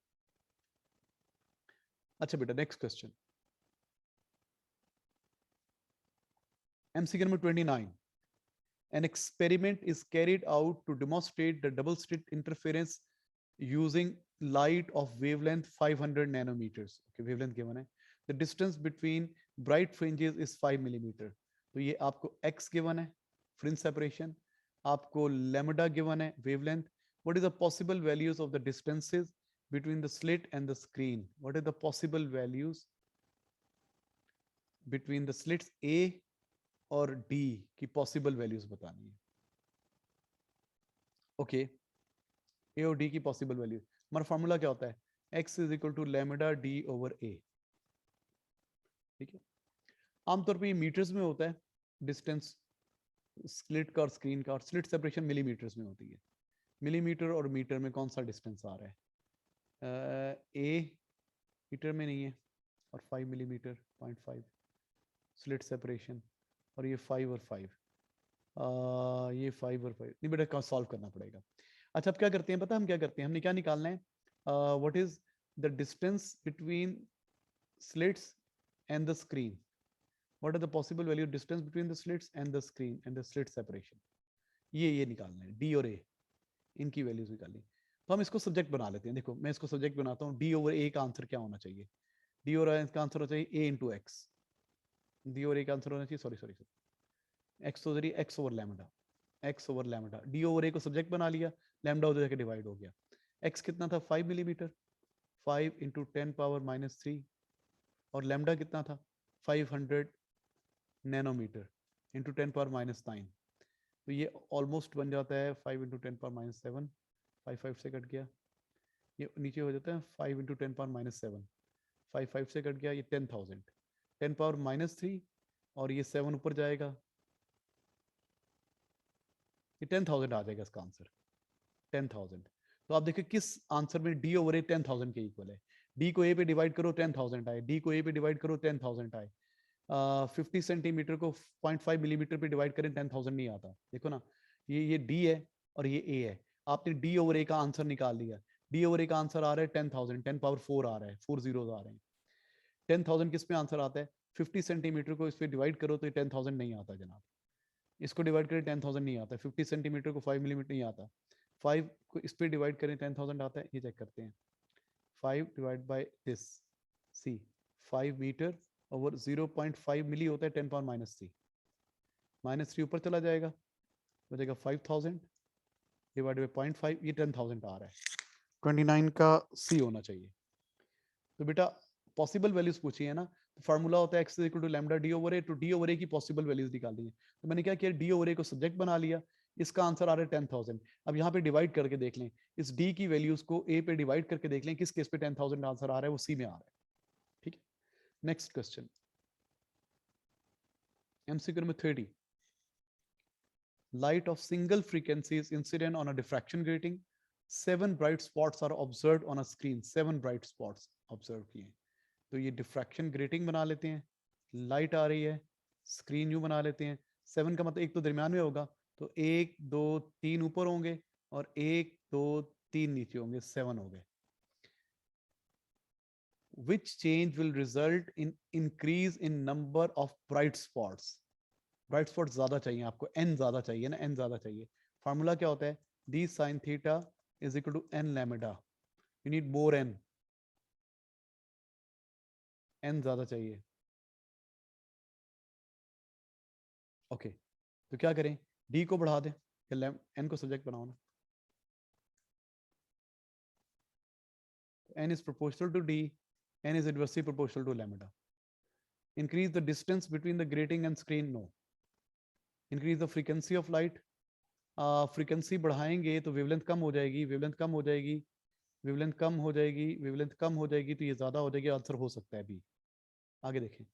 अच्छा बेटा next question, MCQ number 29, an experiment is carried out to demonstrate the double slit interference using light of wavelength 500 nanometers. Okay, wavelength given है, the distance between bright fringes is 5 millimeter. तो ये आपको x given है, fringe separation, आपको lambda given है, wavelength. What is the possible values of the distances between the slit and the screen? What are the possible values between the slits A और D की possible values बतानी है। Okay, ए और D की possible value, हमारा formula क्या होता है? x is equal to lambda D over A. ठीक है, आमतौर पे ये मीटर्स में होता है डिस्टेंस स्लिट का और स्क्रीन का, और स्लिट सेपरेशन मिलीमीटर्स में होती है। मिलीमीटर और मीटर में कौन सा डिस्टेंस आ रहा है? ए मीटर में नहीं है, और 5 मिलीमीटर 0.5 स्लिट सेपरेशन, और ये 5 और 5, ये 5 और 5 नहीं बेटा, सॉल्व करना पड़ेगा। अच्छा अब क्या करते हैं पता है हम क्या करते हैं, हमने क्या निकालना है? What is the distance between slits and the screen? What are the possible value distance between the slits and the screen and the slit separation? ये निकालना है, डी और ए, इनकी वैल्यूज निकालनी। तो हम इसको सब्जेक्ट बना लेते हैं। देखो मैं इसको सब्जेक्ट बनाता हूँ, डी ओवर ए का आंसर क्या होना चाहिए? डी और ए का आंसर होना चाहिए ए इंटू एक्स, डी और ए का आंसर होना चाहिए, सॉरी सॉरी एक्स तो जरिए X over lambda, X over lambda, D over A को सब्जेक्ट बना लिया, लैम्डा उधर जाके डिवाइड हो गया। एक्स कितना था? 5 मिलीमीटर, 5 इंटू 10 पावर -3, और लैम्डा कितना था? 500 नैनोमीटर इंटू 10 पावर -9, तो ये ऑलमोस्ट बन जाता है 5 इंटू 10 पावर -7, 5 से कट गया, ये नीचे हो जाता है 5 इंटू 10 पावर -7, 5 से कट गया, ये 10,000, 10 पावर -3, और ये 7 ऊपर जाएगा, ये 10,000 आ जाएगा इसका आंसर, 10,000। तो आप देखिए किस आंसर में डी ओवर ए 10,000 के इक्वल है। डी को ए पे डिवाइड करो 10,000 आए, डी को ए पे डिवाइड करो 10,000 आए, 50 सेंटीमीटर को 0.5 मिलीमीटर पे डिवाइड करें 10,000 नहीं आता। देखो ना, ये डी है और ये ए है, आपने डी ओवर ए का आंसर निकाल लिया। डी ओवर ए का आंसर आ रहा है 10,000, 10 पावर 4 आ रहा है, 4 जीरोस आ रहे हैं। 10,000 किस पे आंसर आता है? 50 सेंटीमीटर को इस पे डिवाइड करो तो ये 10,000 नहीं आता जनाब, इसको डिवाइड करें 10,000 नहीं आता, 50 सेंटीमीटर को 5 मिलीमीटर नहीं आता, 5 को इस पे डिवाइड करें 10,000 आता है। ये चेक करते हैं, 5 divide by this C, 5 metre over 0.5 milli होता है 10 पावर -3, -3 ऊपर चला जाएगा, बचेगा 5,000 डिवाइड बाय 0.5, ये 10,000 आ रहा है, 29 का सी होना चाहिए। तो बेटा पॉसिबल वैल्यूज पूछी है ना, फार्मूला होता है x equal to lambda D over A, तो डी ओवर ए की पॉसिबल वैल्यूज निकालनी है। तो मैंने क्या किया, डी ओवर ए को सब्जेक्ट बना लिया, इसका आंसर आ रहा है 10,000। अब यहाँ पे डिवाइड करके देख लें, इस डी की वैल्यूज को ए पे डिवाइड करके देख लें, किस केस पे 10,000 आंसर आ रहा है, वो सी में आ रहा है। ठीक है, next question MCQ number 30. Light of single frequency is incident on a diffraction grating. 7 bright spots are observed on a screen. 7 bright spots observe किए। तो ये diffraction grating बना लेते हैं, लाइट आ रही है, स्क्रीन यू बना लेते हैं। 7 का मतलब एक तो दरमियान में होगा, तो 1 2 3 ऊपर होंगे और 1 2 3 नीचे होंगे, 7 हो गए। Which change will result in increase in number of bright spots? Bright spot ज्यादा चाहिए आपको, n ज्यादा चाहिए ना, n ज्यादा चाहिए। फार्मूला क्या होता है, d sin theta is equal to n lambda, you need more n, n ज्यादा चाहिए। ओके तो क्या करें, d को बढ़ा दें या n को सब्जेक्ट बनाओ ना। n is proportional to d, n is inversely proportional to lambda. Increase the distance between the grating and screen, no. Increase the frequency of light, frequency बढ़ाएंगे तो वेवलेंथ कम हो जाएगी, वेवलेंथ कम हो जाएगी, वेवलेंथ कम हो जाएगी, वेवलेंथ कम हो जाएगी, तो ये ज्यादा हो जाएगी, आंसर हो सकता है बी। आगे देखें,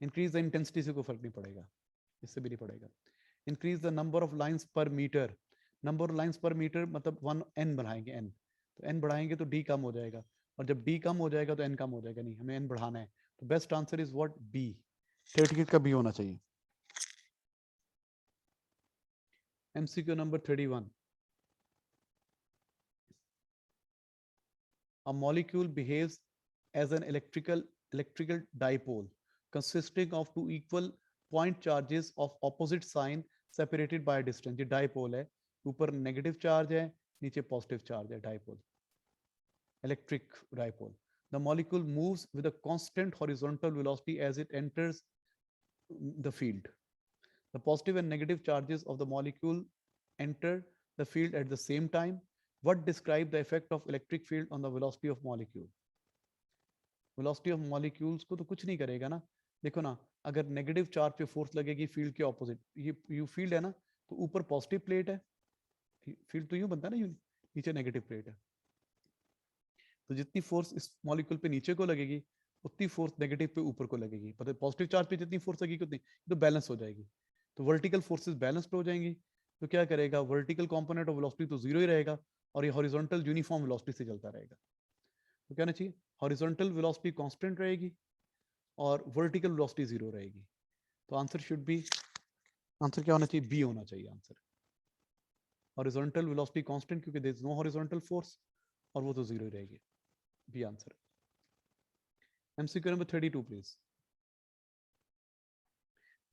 इंक्रीज द इंटेंसिटी से कोई फर्क नहीं पड़ेगा, इससे भी नहीं पड़ेगा। Increase the number of lines पर मीटर, नंबर ऑफ लाइंस पर मीटर मतलब 1 n बढ़ाएंगे, n तो n बढ़ाएंगे तो d कम हो जाएगा, और जब d कम हो जाएगा तो n कम हो जाएगा, नहीं हमें n बढ़ाना है, तो best answer is what, B. Ticket का बी होना चाहिए। MCQ number 31. A molecule behaves as an electrical dipole consisting of two equal point charges of opposite sign separated by a distance. ये dipole है, ऊपर negative charge है, नीचे positive charge है, dipole, electric dipole. The molecule moves with a constant horizontal velocity as it enters the field. The positive and negative charges of the molecule enter the field at the same time. What describe the effect of electric field on the velocity of molecule? Velocity of molecules को तो कुछ नहीं करेगा ना, देखो ना, अगर negative charge पे फोर्स लगेगी फील्ड के ऑपोजिट, ये यू फील्ड है ना, तो ऊपर पॉजिटिव प्लेट है, फील्ड तो यूं बनता है ना, नीचे नेगेटिव प्लेट है, तो जितनी फोर्स इस मॉलिक्यूल पे नीचे को लगेगी उतनी फोर्स नेगेटिव पे ऊपर को लगेगी, पता पॉजिटिव चार्ज पे जितनी फोर्स लगेगी उतनी, तो बैलेंस हो जाएगी, तो वर्टिकल फोर्सेस बैलेंस्ड हो जाएंगी, तो क्या करेगा, वर्टिकल कंपोनेंट ऑफ वेलोसिटी तो जीरो ही रहेगा, और ये हॉरिजॉन्टल यूनिफॉर्म वेलोसिटी से चलता रहेगा। तो क्या होना चाहिए, हॉरिजॉन्टल वेलोसिटी कांस्टेंट रहेगी और वर्टिकल वेलोसिटी जीरो रहेगी, तो आंसर शुड बी, आंसर क्या होना चाहिए, बी होना चाहिए आंसर। हॉरिजॉन्टल वेलोसिटी कांस्टेंट क्योंकि there is no horizontal force, और वो तो जीरो ही रहेगी, B answer. MCQ number 32 please.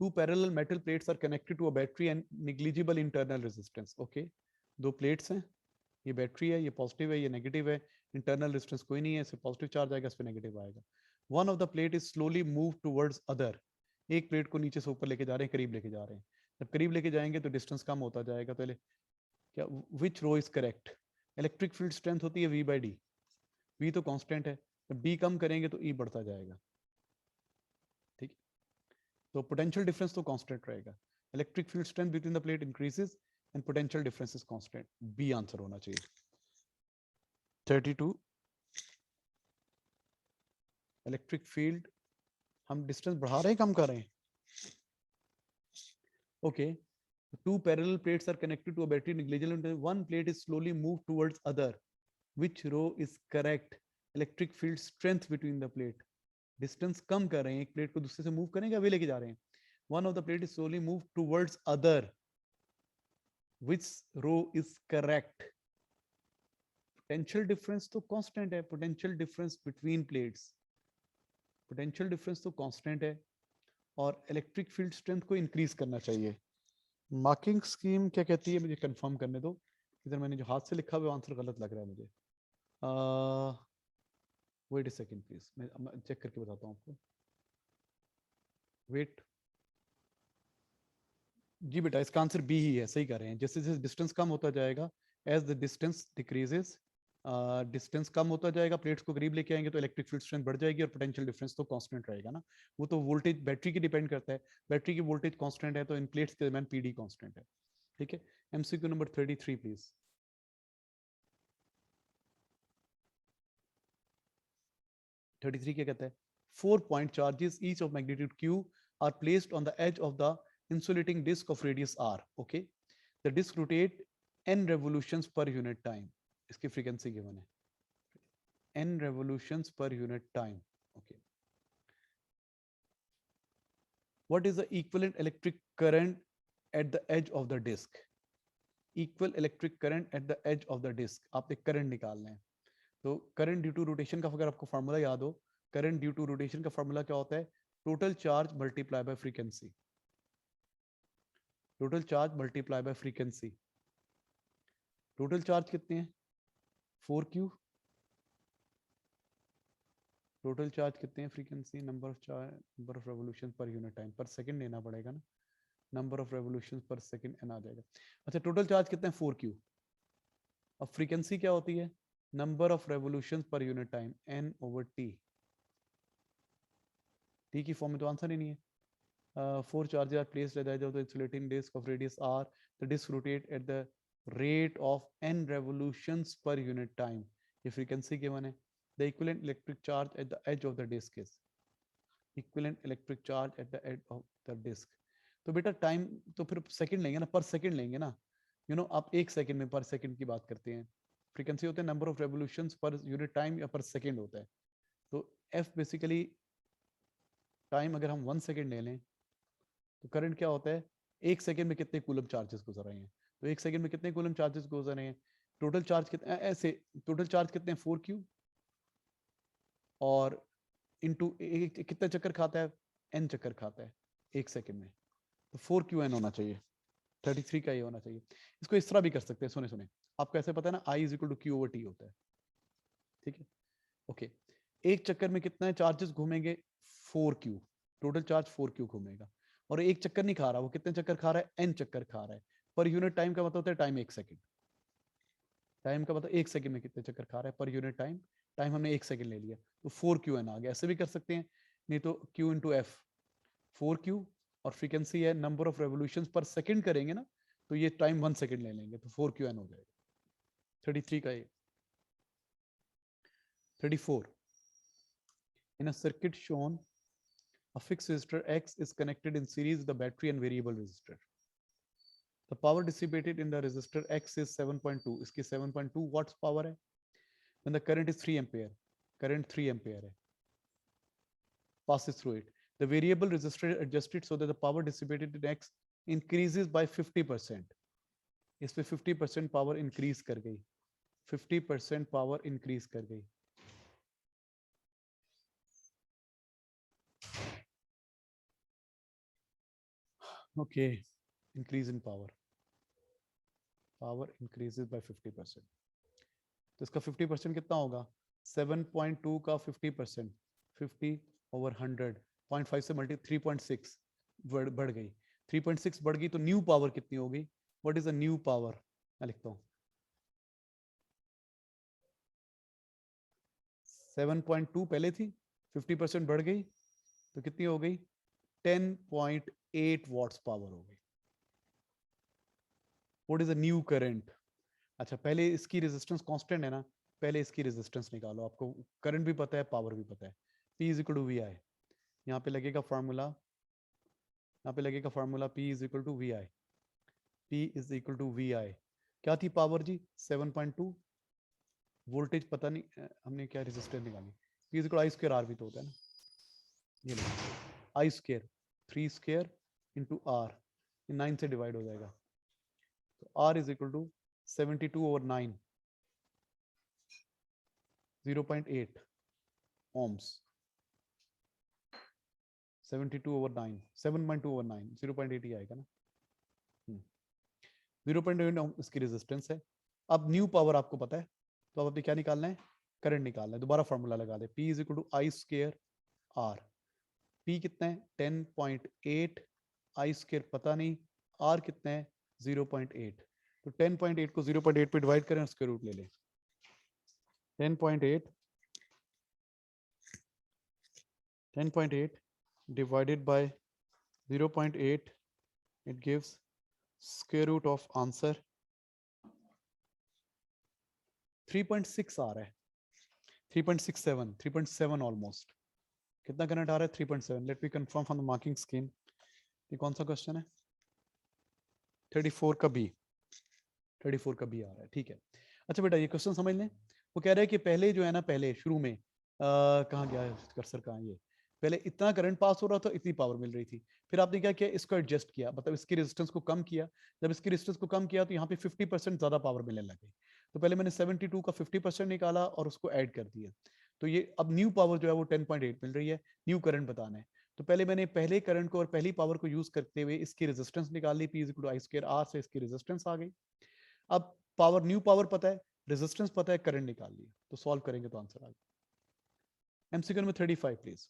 Two parallel metal plates are connected to a battery and negligible internal resistance. Okay, दो plates हैं, ये बैटरी है, ये पॉजिटिव है, ये नेगेटिव है, इंटरनल रेजिस्टेंस कोई नहीं है, इससे पॉजिटिव चार्ज आएगा, इस पे नेगेटिव आएगा। One of the plate is slowly move towards other, एक प्लेट को नीचे से ऊपर लेके जा रहे हैं, करीब लेके जा रहे हैं, जब करीब लेके जाएंगे तो डिस्टेंस कम होता जाएगा। पहले क्या, which row is correct, electric field strength होती है V by D, V तो कांस्टेंट है, जब D कम करेंगे तो E बढ़ता जाएगा, ठीक, तो पोटेंशियल डिफरेंस तो कांस्टेंट रहेगा, electric field strength between the plate increases and potential difference is constant, B answer होना चाहिए। 32 इलेक्ट्रिक फील्ड, हम डिस्टेंस बढ़ा रहे हैं कम कर रहे हैं, okay, two parallel plates are connected to a battery negligible, one plate is slowly moved towards other, which row is correct, electric field strength between the plate, distance कम कर रहे हैं, एक प्लेट को दूसरे से मूव करेंगे, अभी लेके जा रहे हैं, one of the plate is slowly moved towards other, which row is correct, potential difference तो कांस्टेंट है, potential difference between plates, potential difference तो कांस्टेंट है, और इलेक्ट्रिक फील्ड स्ट्रेंथ को इंक्रीज करना चाहिए। मार्किंग स्कीम क्या कहती है, मुझे कंफर्म करने दो, इधर मैंने जो हाथ से लिखा हुआ आंसर गलत लग रहा है मुझे, वेट अ सेकंड प्लीज, मैं चेक करके बताता हूँ आपको, वेट, जी बेटा इसका आंसर बी ही है, सही कर रहे हैं, जैसे जैसे डिस्टेंस कम होता जाएगा, as the distance decreases distance कम होता जाएगा, प्लेट्स को करीब लेके आएंगे तो इलेक्ट्रिक फील्ड स्ट्रेंथ बढ़ जाएगी और पोटेंशियल डिफरेंस तो कांस्टेंट रहेगा ना। वो तो वोल्टेज बैटरी की डिपेंड करता है, बैटरी की वोल्टेज कांस्टेंट है तो इन प्लेट्स के दरमियान पीडी कांस्टेंट है। ठीक है, एमसीक्यू नंबर 33 प्लीज। 33 क्या कहता है? 4 point charges each of magnitude q are placed on the edge of the insulating disk of radius r. Okay, the disk rotate n revolutions per unit time. इसकी frequency given है n revolutions per unit time. Okay, what is the equivalent electric current at the edge of the disk? Equal electric current at the edge of the disk. आपने current निकालना है, तो current due to rotation का अगर आपको formula याद हो, current due to rotation का फार्मूला क्या होता है? Total charge multiply by frequency, total charge multiply by frequency. Total charge कितने हैं? 4q। टोटल चार्ज कितने हैं? Frequency number of charge, number of revolution per unit time, पर सेकंड लेना पड़ेगा ना, नंबर ऑफ रेवोल्यूशन पर सेकंड एन आ जाएगा। अच्छा, टोटल चार्ज कितने हैं? 4q। अब फ्रीक्वेंसी क्या होती है? Number of revolution per unit time, n over t। t की फॉर्म में तो आंसर ही नहीं है। 4 charges are placed at the edge of the insulating disk of radius r. The disk rotate at the rate of n revolutions per unit time. ये frequency given है। The equivalent electric charge at the edge of the disk is, equivalent electric charge at the edge of the disk. तो बेटा time तो फिर second लेंगे ना, पर second लेंगे ना, आप एक सेकंड में पर सेकंड की बात करते हैं। फ्रीक्वेंसी होते हैं number of revolutions per unit time या पर सेकंड होता है। तो एफ बेसिकली टाइम अगर हम 1 सेकंड ले लें तो करंट क्या होता है? एक सेकंड में कितने कूलम चार्जेस गुजर रहे हैं, तो एक सेकंड में कितने कूलम चार्जेस गुजर रहे हैं? टोटल चार्ज कितने ऐसे, टोटल चार्ज कितने हैं? 4q, और इनटू कितने चक्कर खाता है? n चक्कर खाता है एक सेकंड में, तो 4qn होना चाहिए। 33 का ये होना चाहिए। इसको इस तरह भी कर सकते हैं, सुने सुने, आपको ऐसे पता है ना, I is equal to Q over T होता है। ठीक है, ओके। एक चक्कर में कितना चार्जेस घूमेंगे? 4q। टोटल चार्ज 4q घूमेगा, और एक चक्कर नहीं खा रहा, वो कितने चक्कर खा रहा है? n चक्कर खा रहा है। पर यूनिट टाइम का मतलब होता है टाइम एक सेकंड, टाइम का मतलब एक सेकंड में कितने चक्कर खा रहा है पर यूनिट टाइम। टाइम हमने एक सेकंड ले लिया तो 4qn आ गया। ऐसे भी कर सकते हैं, नहीं तो q इंटू एफ, 4q, और फ्रीक्वेंसी है नंबर ऑफ रेवोल्यूशन पर सेकंड करेंगे ना, तो ये टाइम 1 सेकंड ले लेंगे तो 4qn हो जाएगा। 33 का ये। 34, in a circuit shown a fixed resistor X is connected in series with the battery and variable resistor. The power dissipated in the resistor X is 7.2. इसकी 7.2 watts power है। When the current is 3 ampere, current 3 ampere है, passes through it. The variable resistor adjusted so that the power dissipated in X increases by 50%. इस पे 50% power increase कर गई, 50% power increase कर गई। Okay, increase in power, power increases by 50%। तो इसका 50% कितना होगा? 7.2 का 50%, 50 ओवर 100, 0.5 से मल्टी 3.6 बढ़ गई। 3.6 बढ़ गई तो न्यू पावर कितनी होगी? What is the new power? मैं लिखता हूँ 7.2 पहले थी, 50% बढ़ गई तो कितनी हो गई? 10.8 वॉट्स पावर हो गई। What is the new current? अच्छा, पहले इसकी रेजिस्टेंस कांस्टेंट है ना, पहले इसकी रेजिस्टेंस निकालो। आपको करंट भी पता है, पावर भी पता है। P is equal to V I. यहाँ पे लगेगा फार्मूला, यहाँ पे लगेगा formula P is equal to V I. P is equal to V I. क्या थी पावर जी? 7.2। वोल्टेज पता नहीं, हमने क्या रेजिस्टेंस निकाली? P is equal I square R भी तो होता है ना, ये I square 3 square into R, 9 से डिवाइड हो जाएगा, तो R is equal to 72 over 9, 0.8 ohms। 72 over 9, 7.2 over 9, 0.8 ही आएगा ना। 0.8 इसकी रेजिस्टेंस है। अब न्यू पावर आपको पता है, तो अब आपने क्या निकालना है? करंट निकालना है। दोबारा फॉर्मूला लगा दे, P is equal to I square R. P कितना है? 10.8, आई स्क्वायर पता नहीं, R कितना है? 0.8। तो 10.8 को 0.8 पे डिवाइड करें, स्क्वायर रूट ले लें, 10.8 divided by 0.8, it gives square root of answer 3.6 आ रहा है, 3.67 ऑलमोस्ट. कितना करंट आ रहा है? 3.7. Let me confirm from the marking scheme. ये कौन सा क्वेश्चन है? 34 का बी. 34 का बी आ रहा है. ठीक है. अच्छा बेटा, ये क्वेश्चन समझ लें. वो कह रहा है कि पहले जो है ना, पहले शुरू में कहाँ गया है कर्सर? कहाँ? ये पहले इतना करंट पास हो रहा था, इतनी पावर मिल रही थी. फिर आपने क्या किया? इसको एडजस्ट किया, मतलब इसकी रेजिस्टेंस को कम किया. जब इसकी रेजिस्टेंस को कम किया तो यहाँ पे 50% ज्यादा पावर मिलने लगी. तो पहले मैंने 72 का 50% निकाला और उसको ऐड कर दिया. तो ये अब न्यू पावर जो है वो 10.8 मिल रही है. न्यू करंट बताना है. तो पहले मैंने पहले करंट को और पहली पावर को यूज करते हुए इसकी रेजिस्टेंस निकाल ली. P = I² R से इसकी रेजिस्टेंस आ गई. अब पावर, न्यू पावर पता है, रेजिस्टेंस पता है, करंट निकाल लिया. तो सॉल्व करेंगे तो आंसर आ गया. एमसीक्यू में 35 प्लीज.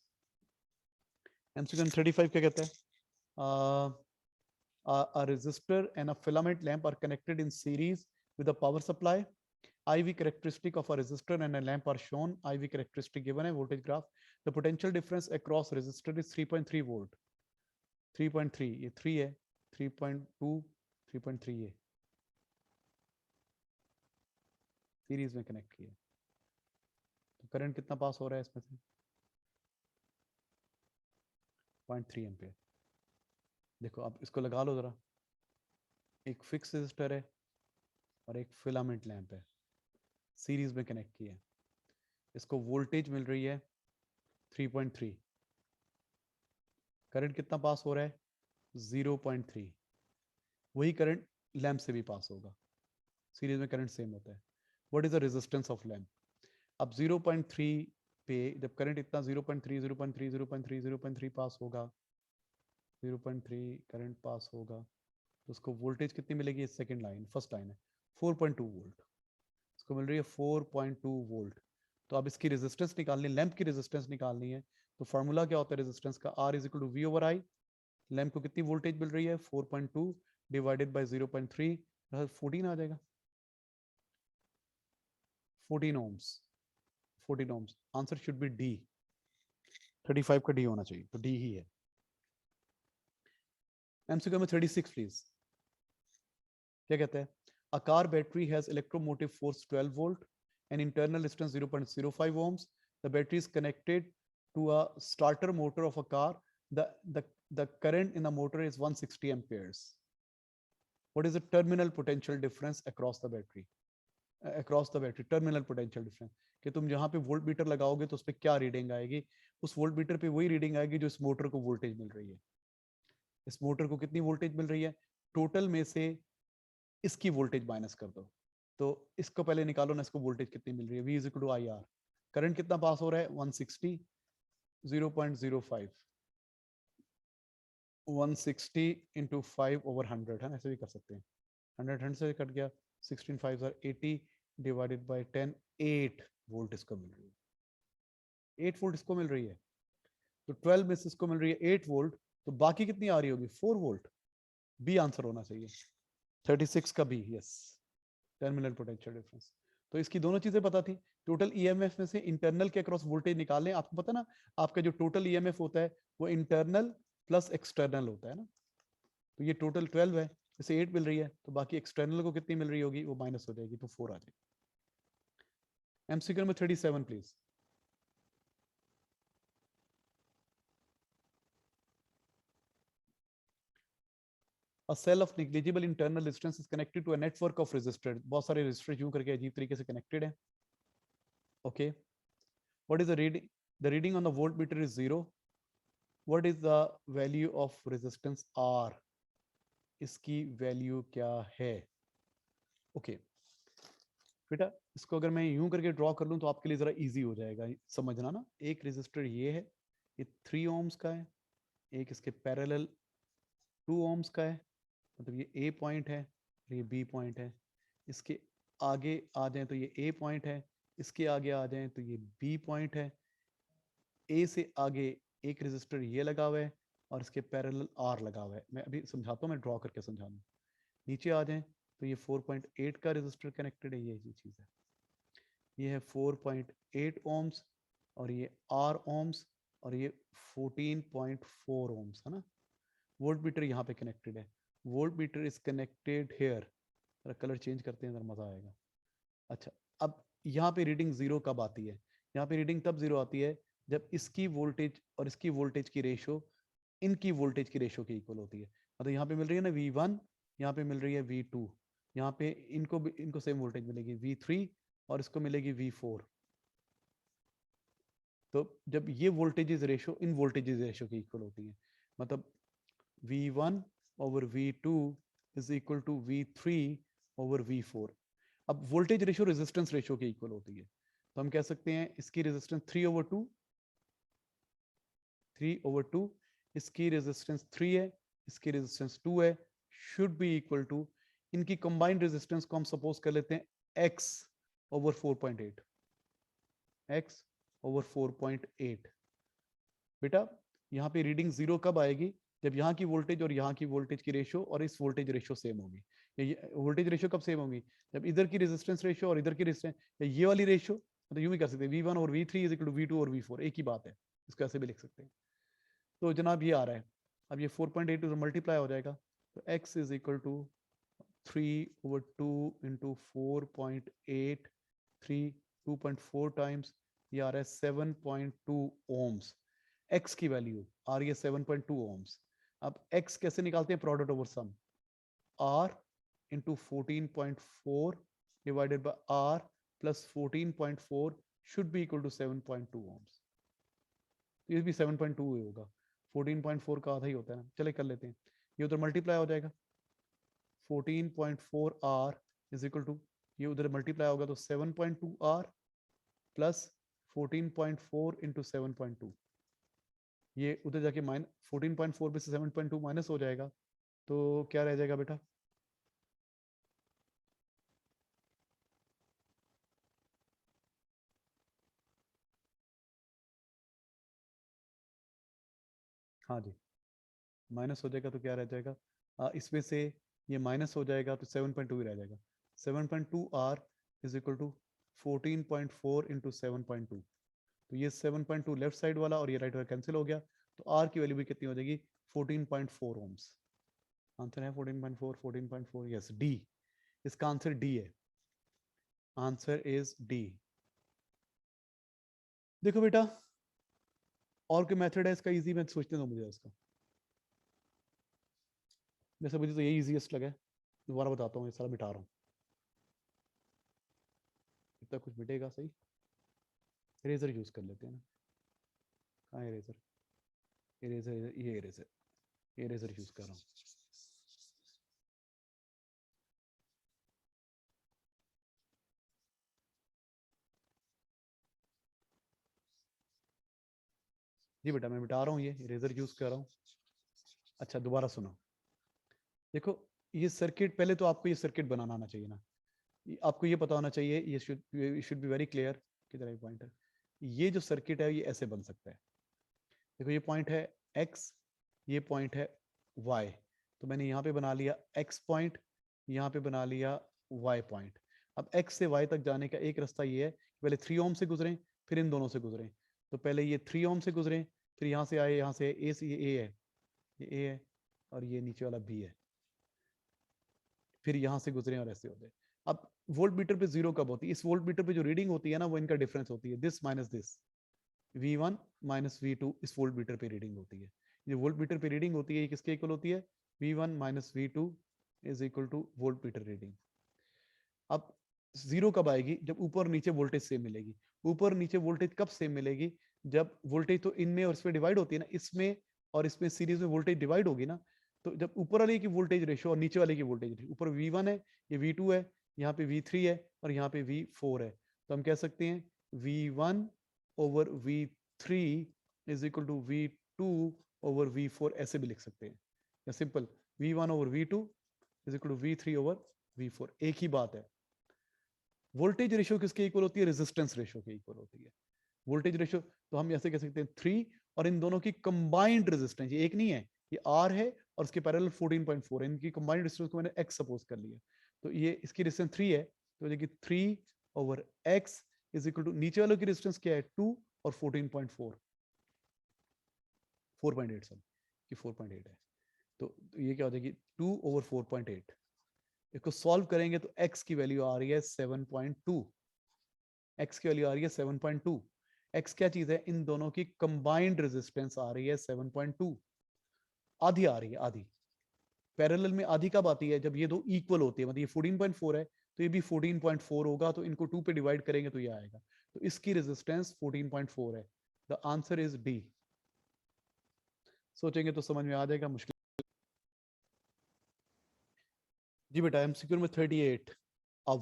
एमसीक्यू में 35 क्या कहता है? A resistor and a filament lamp are connected in series with a power supply. IV characteristic of a resistor and a lamp are shown. IV characteristic given है, voltage graph. The potential difference across resistor is 3.3 volt. 3.3, ये 3 है, 3.2, 3.3 ये series में connect किया. तो current कितना पास हो रहा है इसमें से? 0.3 एम्पियर. देखो अब इसको लगा लो जरा. एक फिक्स रेजिस्टर है और एक फिलामेंट लैंप है, सीरीज में कनेक्ट किया. इसको वोल्टेज मिल रही है 3.3. करंट कितना पास हो रहा है? 0.3. वही करंट लैंप से भी पास होगा. सीरीज में करंट सेम होता है. What is the resistance of lamp? अब 0.3 पे जब करंट इतना 0.3 0.3 0.3 0.3 पास होगा, 0.3 करंट पास होगा, तो उसको वोल्टेज कितनी मिलेगी? सेकंड लाइन, फर्स्ट लाइन है 4.2 वोल्ट. इसको मिल रही है 4.2 वोल्ट. तो अब इसकी रेजिस्टेंस निकालनी, लैंप की रेजिस्टेंस निकालनी है. तो फॉर्मूला क्या होता है रेजिस्टेंस का? R = V/I. लैंप को कितनी वोल्टेज मिल रही है? 4.2 डिवाइडेड बाय 0.3, 14 आ जाएगा. 14 ohms. 14 ohms. Answer should be D. 35 का डी होना चाहिए, तो डी ही है. एमसीक्यू में 36 प्लीज. क्या कहता है? A car battery has electromotive force 12 volt and internal resistance 0.05 ohms. The battery is connected to a starter motor of a car. The current in the motor is 160 amperes. What is the terminal potential difference across the battery? Across the battery, terminal potential difference. कि तुम जहां पे volt meter लगाओगे तो उस पर क्या reading आएगी? उस वोल्ट मीटर पे वही रीडिंग आएगी जो इस मोटर को वोल्टेज मिल रही है. इस मोटर को कितनी वोल्टेज मिल रही है? टोटल में से इसकी वोल्टेज माइनस कर दो. तो इसको पहले निकालो ना, इसको वोल्टेज कितनी मिल रही है? V = IR. करंट कितना पास हो रहा है? 160. 0.05, 160 into 5/100 है, ऐसे भी कर सकते हैं. 100 से कट गया, 16 5 are 80 डिवाइडेड बाय 10. 8 वोल्ट इसको मिल रही है. 8 वोल्ट इसको मिल रही है. तो 12 में से इसको मिल रही है 8 वोल्ट. तो बाकी कितनी आ रही होगी? 4 वोल्ट. बी आंसर होना चाहिए. 36 का B. Yes, terminal potential difference. तो इसकी दोनों चीजें पता थी. टोटल ईएमएफ में से इंटरनल के अक्रॉस वोल्टेज निकालने. आपको पता ना, आपका जो टोटल ईएमएफ होता है वो इंटरनल प्लस एक्सटर्नल होता है ना. तो ये टोटल 12 है, इसे 8 मिल रही है, तो बाकी एक्सटर्नल को कितनी मिल रही होगी? वो माइनस हो जाएगी, तो 4 आ जाएगी. एमसीक्यू में 37 please. A cell of negligible internal resistance is connected to a network of resistors. बहुत सारे resistors यूं करके अजीब तरीके से connected हैं. Okay. What is the reading? The reading on the voltmeter is 0. What is the value of resistance R? इसकी value क्या है? ओके बेटा, इसको अगर मैं यूं करके ड्रॉ कर लूं तो आपके लिए जरा इजी हो जाएगा समझना ना. एक रेजिस्टर ये है, ये 3 ohms का है. एक इसके पैरेलल 2 ohms का है. मतलब ये ए पॉइंट है और ये बी पॉइंट है. इसके आगे आ जाए तो ये ए पॉइंट है, इसके आगे आ जाए तो ये बी पॉइंट है. ए से आगे एक रेजिस्टर ये लगा हुआ है और इसके पैरेलल आर लगा हुआ है. मैं अभी समझाता हूँ, मैं ड्रॉ करके समझाऊंगा. नीचे आ जाए तो ये 4.8 का रेजिस्टर कनेक्टेड है, ये चीज है. ये है 4.8 ohms और ये R ohms और ये 14.4 ohms है ना। वोल्ट मीटर यहाँ पे कनेक्टेड है, voltmeter is connected here. Colour change करते हैं, मजा आएगा। अच्छा, अब यहाँ पे रीडिंग जीरो कब आती है? यहाँ पे रीडिंग तब जीरो आती है जब इसकी वोल्टेज और इसकी वोल्टेज की रेशो इनकी वोल्टेज की रेशो के इक्वल होती है। मतलब यहाँ पे मिल रही है ना V1, यहाँ पे मिल रही है V2, यहाँ पे इनको सेम वोल्टेज मिलेगी V3 और इसको मिलेगी V4। तो जब ये voltages ratio in voltages ratio की इक्वल होती है, मतलब V1 over V2 is equal to V3 over V4। अब वोल्टेज रेशो रेजिस्टेंस रेशो के इक्वल होती है, तो हम कह सकते हैं इसकी रेजिस्टेंस 3/2, 3/2, इसकी रेजिस्टेंस 3 है, इसकी रेजिस्टेंस 2 है, शुड बी इक्वल टू, इनकी कंबाइंड रेजिस्टेंस को हम सपोज कर लेते हैं x ओवर 4.8, x ओवर 4.8। बेटा यहाँ पे रीडिंग जीरो कब आएगी? जब यहाँ की वोल्टेज और यहाँ की वोल्टेज की रेशो और इस वोल्टेज रेशो सेम होगी। ये वोल्टेज रेशो कब सेम होगी? जब इधर की रेजिस्टेंस रेशो और इधर की रेजिस्टेंस, ये वाली रेशो, मतलब यूं भी कर सकते हैं V1 और V3 is equal to V2 और V4, एक ही बात है, इसको ऐसे भी लिख सकते हैं। तो जनाब ये आ रहा है, अब ये 4.8 मल्टीप्लाई हो जाएगा, तो x is equal to 3/2 into 4.8, 2.4 times, ये आ रहा है 7.2 ohms। x की वैल्यू आ रही है 7.2 ohms। अब x कैसे निकालते हैं? Product over sum, r into 14.4 divided by r plus 14.4 should be equal to 7.2 ohms। ये भी 7.2 ही होगा, 14.4 का आधा ही होता है ना। चले कर लेते हैं, ये उधर मल्टीप्लाई हो जाएगा, 14.4 r इज इक्वल टू, ये उधर मल्टीप्लाई होगा तो 7.2 r प्लस 14.4 इंटू 7.2, ये उधर जाके 14.4 में से 7.2 माइनस हो जाएगा, तो क्या रह जाएगा बेटा? हाँ जी, माइनस हो जाएगा तो क्या रह जाएगा? इसमें से ये माइनस हो जाएगा तो 7.2 ही रह जाएगा। 7.2 r is equal to 14.4 into 7.2, तो ये 7.2 लेफ्ट साइड वाला और ये राइट वाला कैंसिल हो गया, तो r की वैल्यू भी कितनी हो जाएगी? 14.4 ohms। आंसर है 14.4, 14.4, यस डी, इसका आंसर डी है, आंसर इज डी। देखो बेटा, और कोई मेथड है इसका इजी? मैं सोचने दो मुझे इसका, जैसे मुझे तो यही इजीएस्ट लगा है, दोबारा बताता हूँ, ये सारा मिटा रहा हूँ। इतना कुछ मिटेगा सही? इरेजर यूज कर लेते हैं ना। कहाँ इरेजर? इरेजर, ये इरेजर, ये इरेजर यूज कर रहा हूँ। जी बेटा, मैं मिटा रहा हूँ, ये इरेजर यूज कर रहा हूँ। अच्छा दोबारा सुनो, देखो ये सर्किट, पहले तो आपको ये सर्किट बनाना आना चाहिए ना, आपको ये पता होना चाहिए, ये शुड बी वेरी क्लियर। किधर है पॉइंट है? ये जो सर्किट है ये ऐसे बन सकता है, देखो ये पॉइंट है x, ये पॉइंट है y, तो मैंने यहाँ पे बना लिया x पॉइंट, यहाँ पे बना लिया y पॉइंट। अब x से y तक जाने का एक रास्ता ये है, पहले 3 ओम से गुजरें, फिर इन दोनों से गुजरें। तो पहले ये 3 ओम से गुजरें, फिर यहाँ से आए, यहाँ से a से, ये a है, ये a है और ये नीचे वाला b है, फिर यहाँ से गुजरे और ऐसे होते हैं। अब वोल्ट मीटर पे जीरो कब होती है? इस वोल्ट मीटर पे जो रीडिंग होती है ना, वो इनका डिफरेंस होती है, this minus this, V1 minus V2 इस वोल्ट मीटर पे रीडिंग होती है। ये वोल्ट मीटर पे रीडिंग होती है, ये किसके इक्वल होती है? V1 minus V2 is equal two volt meter reading. अब जीरो कब आएगी? जब ऊपर नीचे वोल्टेज सेम मिलेगी। ऊपर नीचे वोल्टेज कब सेम मिलेगी? जब वोल्टेज तो इनमें और इसमें डिवाइड होती है ना, इसमें और इसमें सीरीज में वोल्टेज डिवाइड होगी ना, तो जब ऊपर वाले की वोल्टेज रेशो और नीचे वाले की वोल्टेज रेशो, ऊपर V1 है, ये V2 है, यहाँ पे V3 है और यहाँ पे V4 है, तो हम कह सकते हैं V1 over V3 is equal to V2 over V4, ऐसे भी लिख सकते हैं, या simple V1 over V2 is equal to V3 over V4, एक ही बात है। वोल्टेज रेशियो किसके इक्वल होती है? रेजिस्टेंस रेशियो के इक्वल होती है। वोल्टेज रेशियो तो हम ऐसे कह सकते हैं 3, और इन दोनों की कंबाइंड रेजिस्टेंस, ये एक नहीं है, ये R है और उसके पैरेलल 14.4 है, इनकी कंबाइंड रेजिस्टेंस को मैंने X सपोज कर लिया, तो ये इसकी रेजिस्टेंस 3 है, तो देखिए 3 over X is equal to, नीचे वालों की रेजिस्टेंस क्या है 2 और 14.4, 4.8 सॉरी, कि 4.8 है, तो ये क्या हो जाएगी 2 over 4.8। इसको सॉल्व करेंगे तो x की वैल्यू आ रही है 7.2, x की वैल्यू आ रही है 7.2। x क्या चीज है, इन दोनों की कंबाइंड रेजिस्टेंस आ रही है 7.2, आधी आ रही है, आधी। पैरेलल में आधी कब आती है, जब ये दो इक्वल होती है, मतलब ये 14.4 है तो ये भी 14.4 होगा, तो इनको 2 पे डिवाइड करेंगे तो ये आएगा, तो इसकी रेजिस्टेंस 14.4 है। The answer is D. सोचेंगे तो समझ में आ जाएगा, मुश्किल जी बेटा। एमसीक्यू में 38, a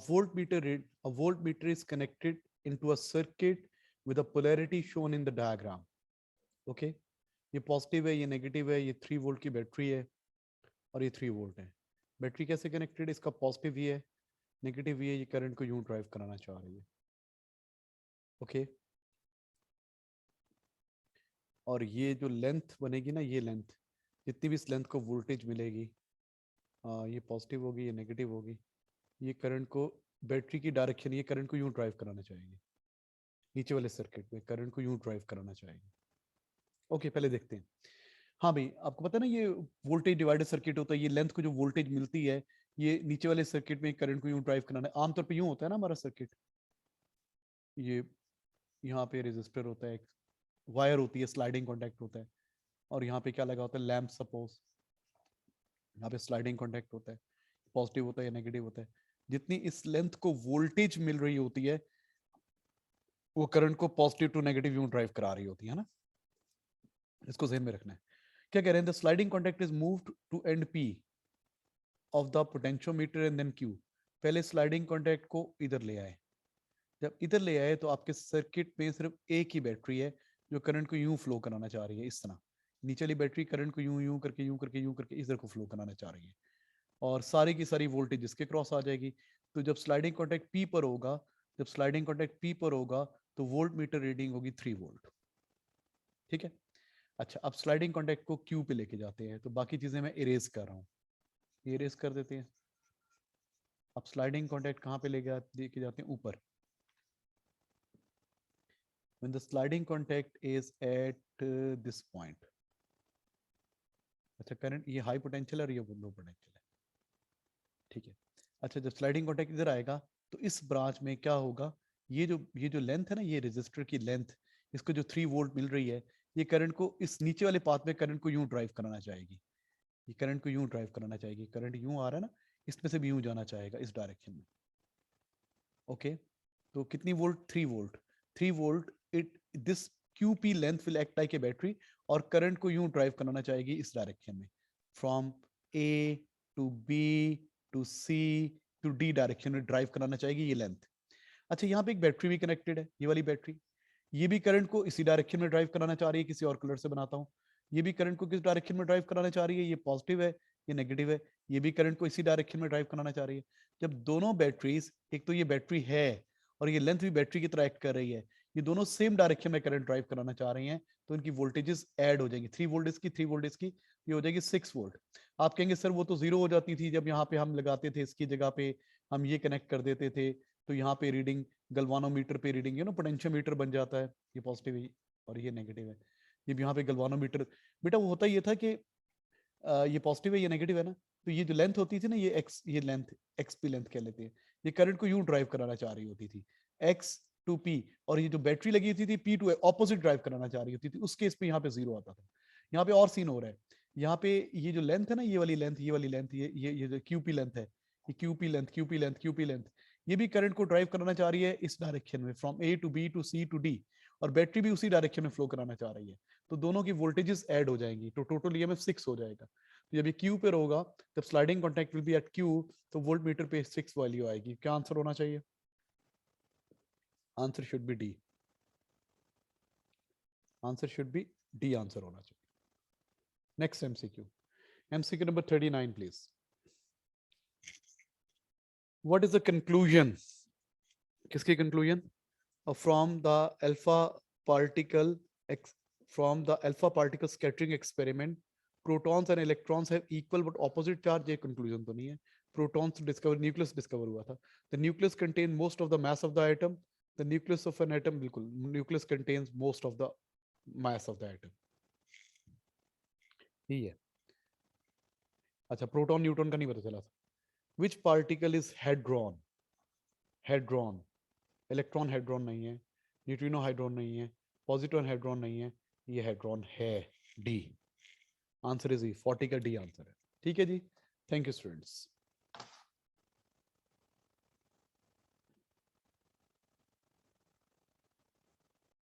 voltmeter is connected into a circuit with a polarity shown in the diagram. Okay, ये पॉजिटिव है, ये नेगेटिव है, ये 3 वोल्ट की बैटरी है और ये 3 वोल्ट है। बैटरी कैसे कनेक्टेड, इसका पॉजिटिव भी है, नेगेटिव भी है, ये करंट को यूं ड्राइव कराना चाह रही है। ओके, और ये जो लेंथ बनेगी ना, ये लेंथ, जितनी भी इस लेंथ को वोल्टेज मिलेगी, ये पॉजिटिव होगी, ये नेगेटिव होगी, ये करंट को, बैटरी की डायरेक्शन, ये करंट को यूं ड्राइव कराना चाहेगी, नीचे वाले सर्किट में करंट को यूं ड्राइव कराना चाहेगी। ओके, पहले देखते हैं। हाँ भाई, आपको पता है ना ये वोल्टेज डिवाइडर सर्किट होता है, ये लेंथ को जो वोल्टेज मिलती है, ये नीचे वाले सर्किट में करंट को यूं ड्राइव कराना है। आमतौर पे यूं होता है ना हमारा सर्किट, ये यहाँ पे रेजिस्टर होता है, वायर होती है, स्लाइडिंग कॉन्टैक्ट होता है, और यहाँ पे क्या लगा होता है, लैंप सपोज, यहाँ पे स्लाइडिंग कॉन्टैक्ट होता है, पॉजिटिव होता है या नेगेटिव होता है। जितनी इस लेंथ को वोल्टेज मिल रही होती है, वो करंट को पॉजिटिव टू नेगेटिव यूं ड्राइव करा रही होती है ना, इसको ध्यान में रखना है। क्या कह रहे हैं, the sliding contact is moved to end P of the potentiometer and then Q. पहले स्लाइडिंग कॉन्टैक्ट को इधर ले आए, जब इधर ले आए तो आपके सर्किट में सिर्फ एक ही बैटरी है जो करंट को यूं फ्लो कराना चाह रही है, इस तरह। नीचे वाली बैटरी करंट को यूं यूं करके यूं करके यूं करके इधर को फ्लो कराना चाह रही है, और सारी की सारी वोल्टेज इसके क्रॉस आ जाएगी। तो जब स्लाइडिंग कॉन्टैक्ट पी पर होगा, जब स्लाइडिंग कॉन्टैक्ट पी पर होगा तो वोल्ट मीटर रीडिंग होगी 3 वोल्ट। ठीक है, अच्छा, अब स्लाइडिंग कॉन्टैक्ट को क्यू पे लेके जाते हैं, तो बाकी चीजें मैं इरेज कर रहा हूँ, इरेज कर देते हैं। अब स्लाइडिंग कॉन्टैक्ट कहाँ पे लेके जाते हैं, ऊपर। when the sliding contact is at this point, अच्छा करंट, ये हाई पोटेंशियल है और ये लो पोटेंशियल है, ठीक है। अच्छा, जब स्लाइडिंग कॉन्टैक्ट इधर आएगा तो इस ब्रांच में क्या होगा, ये जो लेंथ है ना, ये रेजिस्टर की लेंथ, इसको जो 3 वोल्ट मिल रही है, ये करंट को इस नीचे वाले पाथ में करंट को यूं ड्राइव कराना चाहेगी, ये करंट को यूं ड्राइव कराना चाहेगी, करंट यूं आ रहा है ना, इसमें से भी यूं जाना चाहेगा इस डायरेक्शन में। ओके, तो कितनी volt, 3 volt, 3 volt, it this QP length will act like a battery, और करंट को यूं ड्राइव कराना चाहेगी इस डायरेक्शन में, from A to B to C to D direction में ड्राइव कराना चाहेगी ये लेंथ। अच्छा, यहाँ पे एक बैटरी भी कनेक्टेड है, ये वाली बैटरी, ये भी करंट को इसी डायरेक्शन में ड्राइव कराना चाह रही है, किसी और कलर से बनाता हूँ। ये भी करंट को किस डायरेक्शन में ड्राइव कराना चाह रही है, ये पॉजिटिव है, ये नेगेटिव है, ये भी करंट को इसी डायरेक्शन में ड्राइव कराना चाह रही है। जब दोनों बैटरीज, एक तो ये बैटरी है और ये लेंथ भी बैटरी की तरह एक्ट कर रही है, ये दोनों सेम डायरेक्शन में करंट ड्राइव कराना चाह रही हैं, तो इनकी वोल्टेजेस ऐड हो जाएंगी, 3 वोल्ट इसकी, 3 वोल्ट इसकी, ये हो जाएगी 6 वोल्ट। आप कहेंगे सर वो तो जीरो हो जाती थी जब यहाँ पे हम लगाते थे, इसकी जगह पे हम ये कनेक्ट कर देते थे, तो यहाँ पे रीडिंग गलवानोमीटर पे रीडिंग, पोटेंशियोमीटर बन जाता है, ये पॉजिटिव है और ये नेगेटिव है। ये यहाँ पे गलवानोमीटर, बेटा वो होता ये था कि ये पॉजिटिव है, ये नेगेटिव है ना, तो ये जो लेंथ होती थी ना, ये एक्स, ये लेंथ XP लेंथ कह लेते हैं, ये करंट को यूं ड्राइव कराना चाह रही होती थी, X टू P, और ये जो बैटरी लगी होती थी P टू ऑपोजिट ड्राइव कराना चाह रही होती थी, उस केस पे यहाँ पे जीरो आता था। यहाँ पे और सीन हो रहा है, यहाँ पे ये जो लेंथ है ना, ये वाली लेंथ, ये वाली लेंथ, ये जो QP लेंथ है, ये QP length, QP length, QP length, ये भी करंट को ड्राइव कराना चाह रही है इस डायरेक्शन में, from A to B to C to D, और बैटरी भी उसी डायरेक्शन में फ्लो कराना चाह रही है, तो दोनों की वोल्टेजेस ऐड हो जाएंगी, तो टोटल EMF 6 हो जाएगा। तो जब ये Q पे होगा, जब sliding contact will be at Q, तो वोल्ट मीटर पे 6 वैल्यू आएगी। क्या आंसर होना चाहिए, answer should be D, answer should be D, answer होना चाहिए। Next MCQ number 39 please. What is the conclusion, किसकी conclusion, from the alpha particle from the alpha particle scattering experiment, protons and electrons have equal but opposite charge, ये conclusion तो नहीं है, protons discover, nucleus discover हुआ था, the nucleus contain most of the mass of the atom, The nucleus of an atom, बिल्कुल, nucleus contains most of the mass of the atom. यही है. अच्छा, प्रोटॉन न्यूट्रॉन का नहीं पता चला था. Which particle is hadron? Hadron. Electron hadron नहीं है, न्यूट्रिनो हाइड्रॉन नहीं है, पॉजिट्रॉन हेड्रॉन नहीं है, ये हेड्रॉन है. डी आंसर इज 40 का डी आंसर है. ठीक है जी. Thank you students.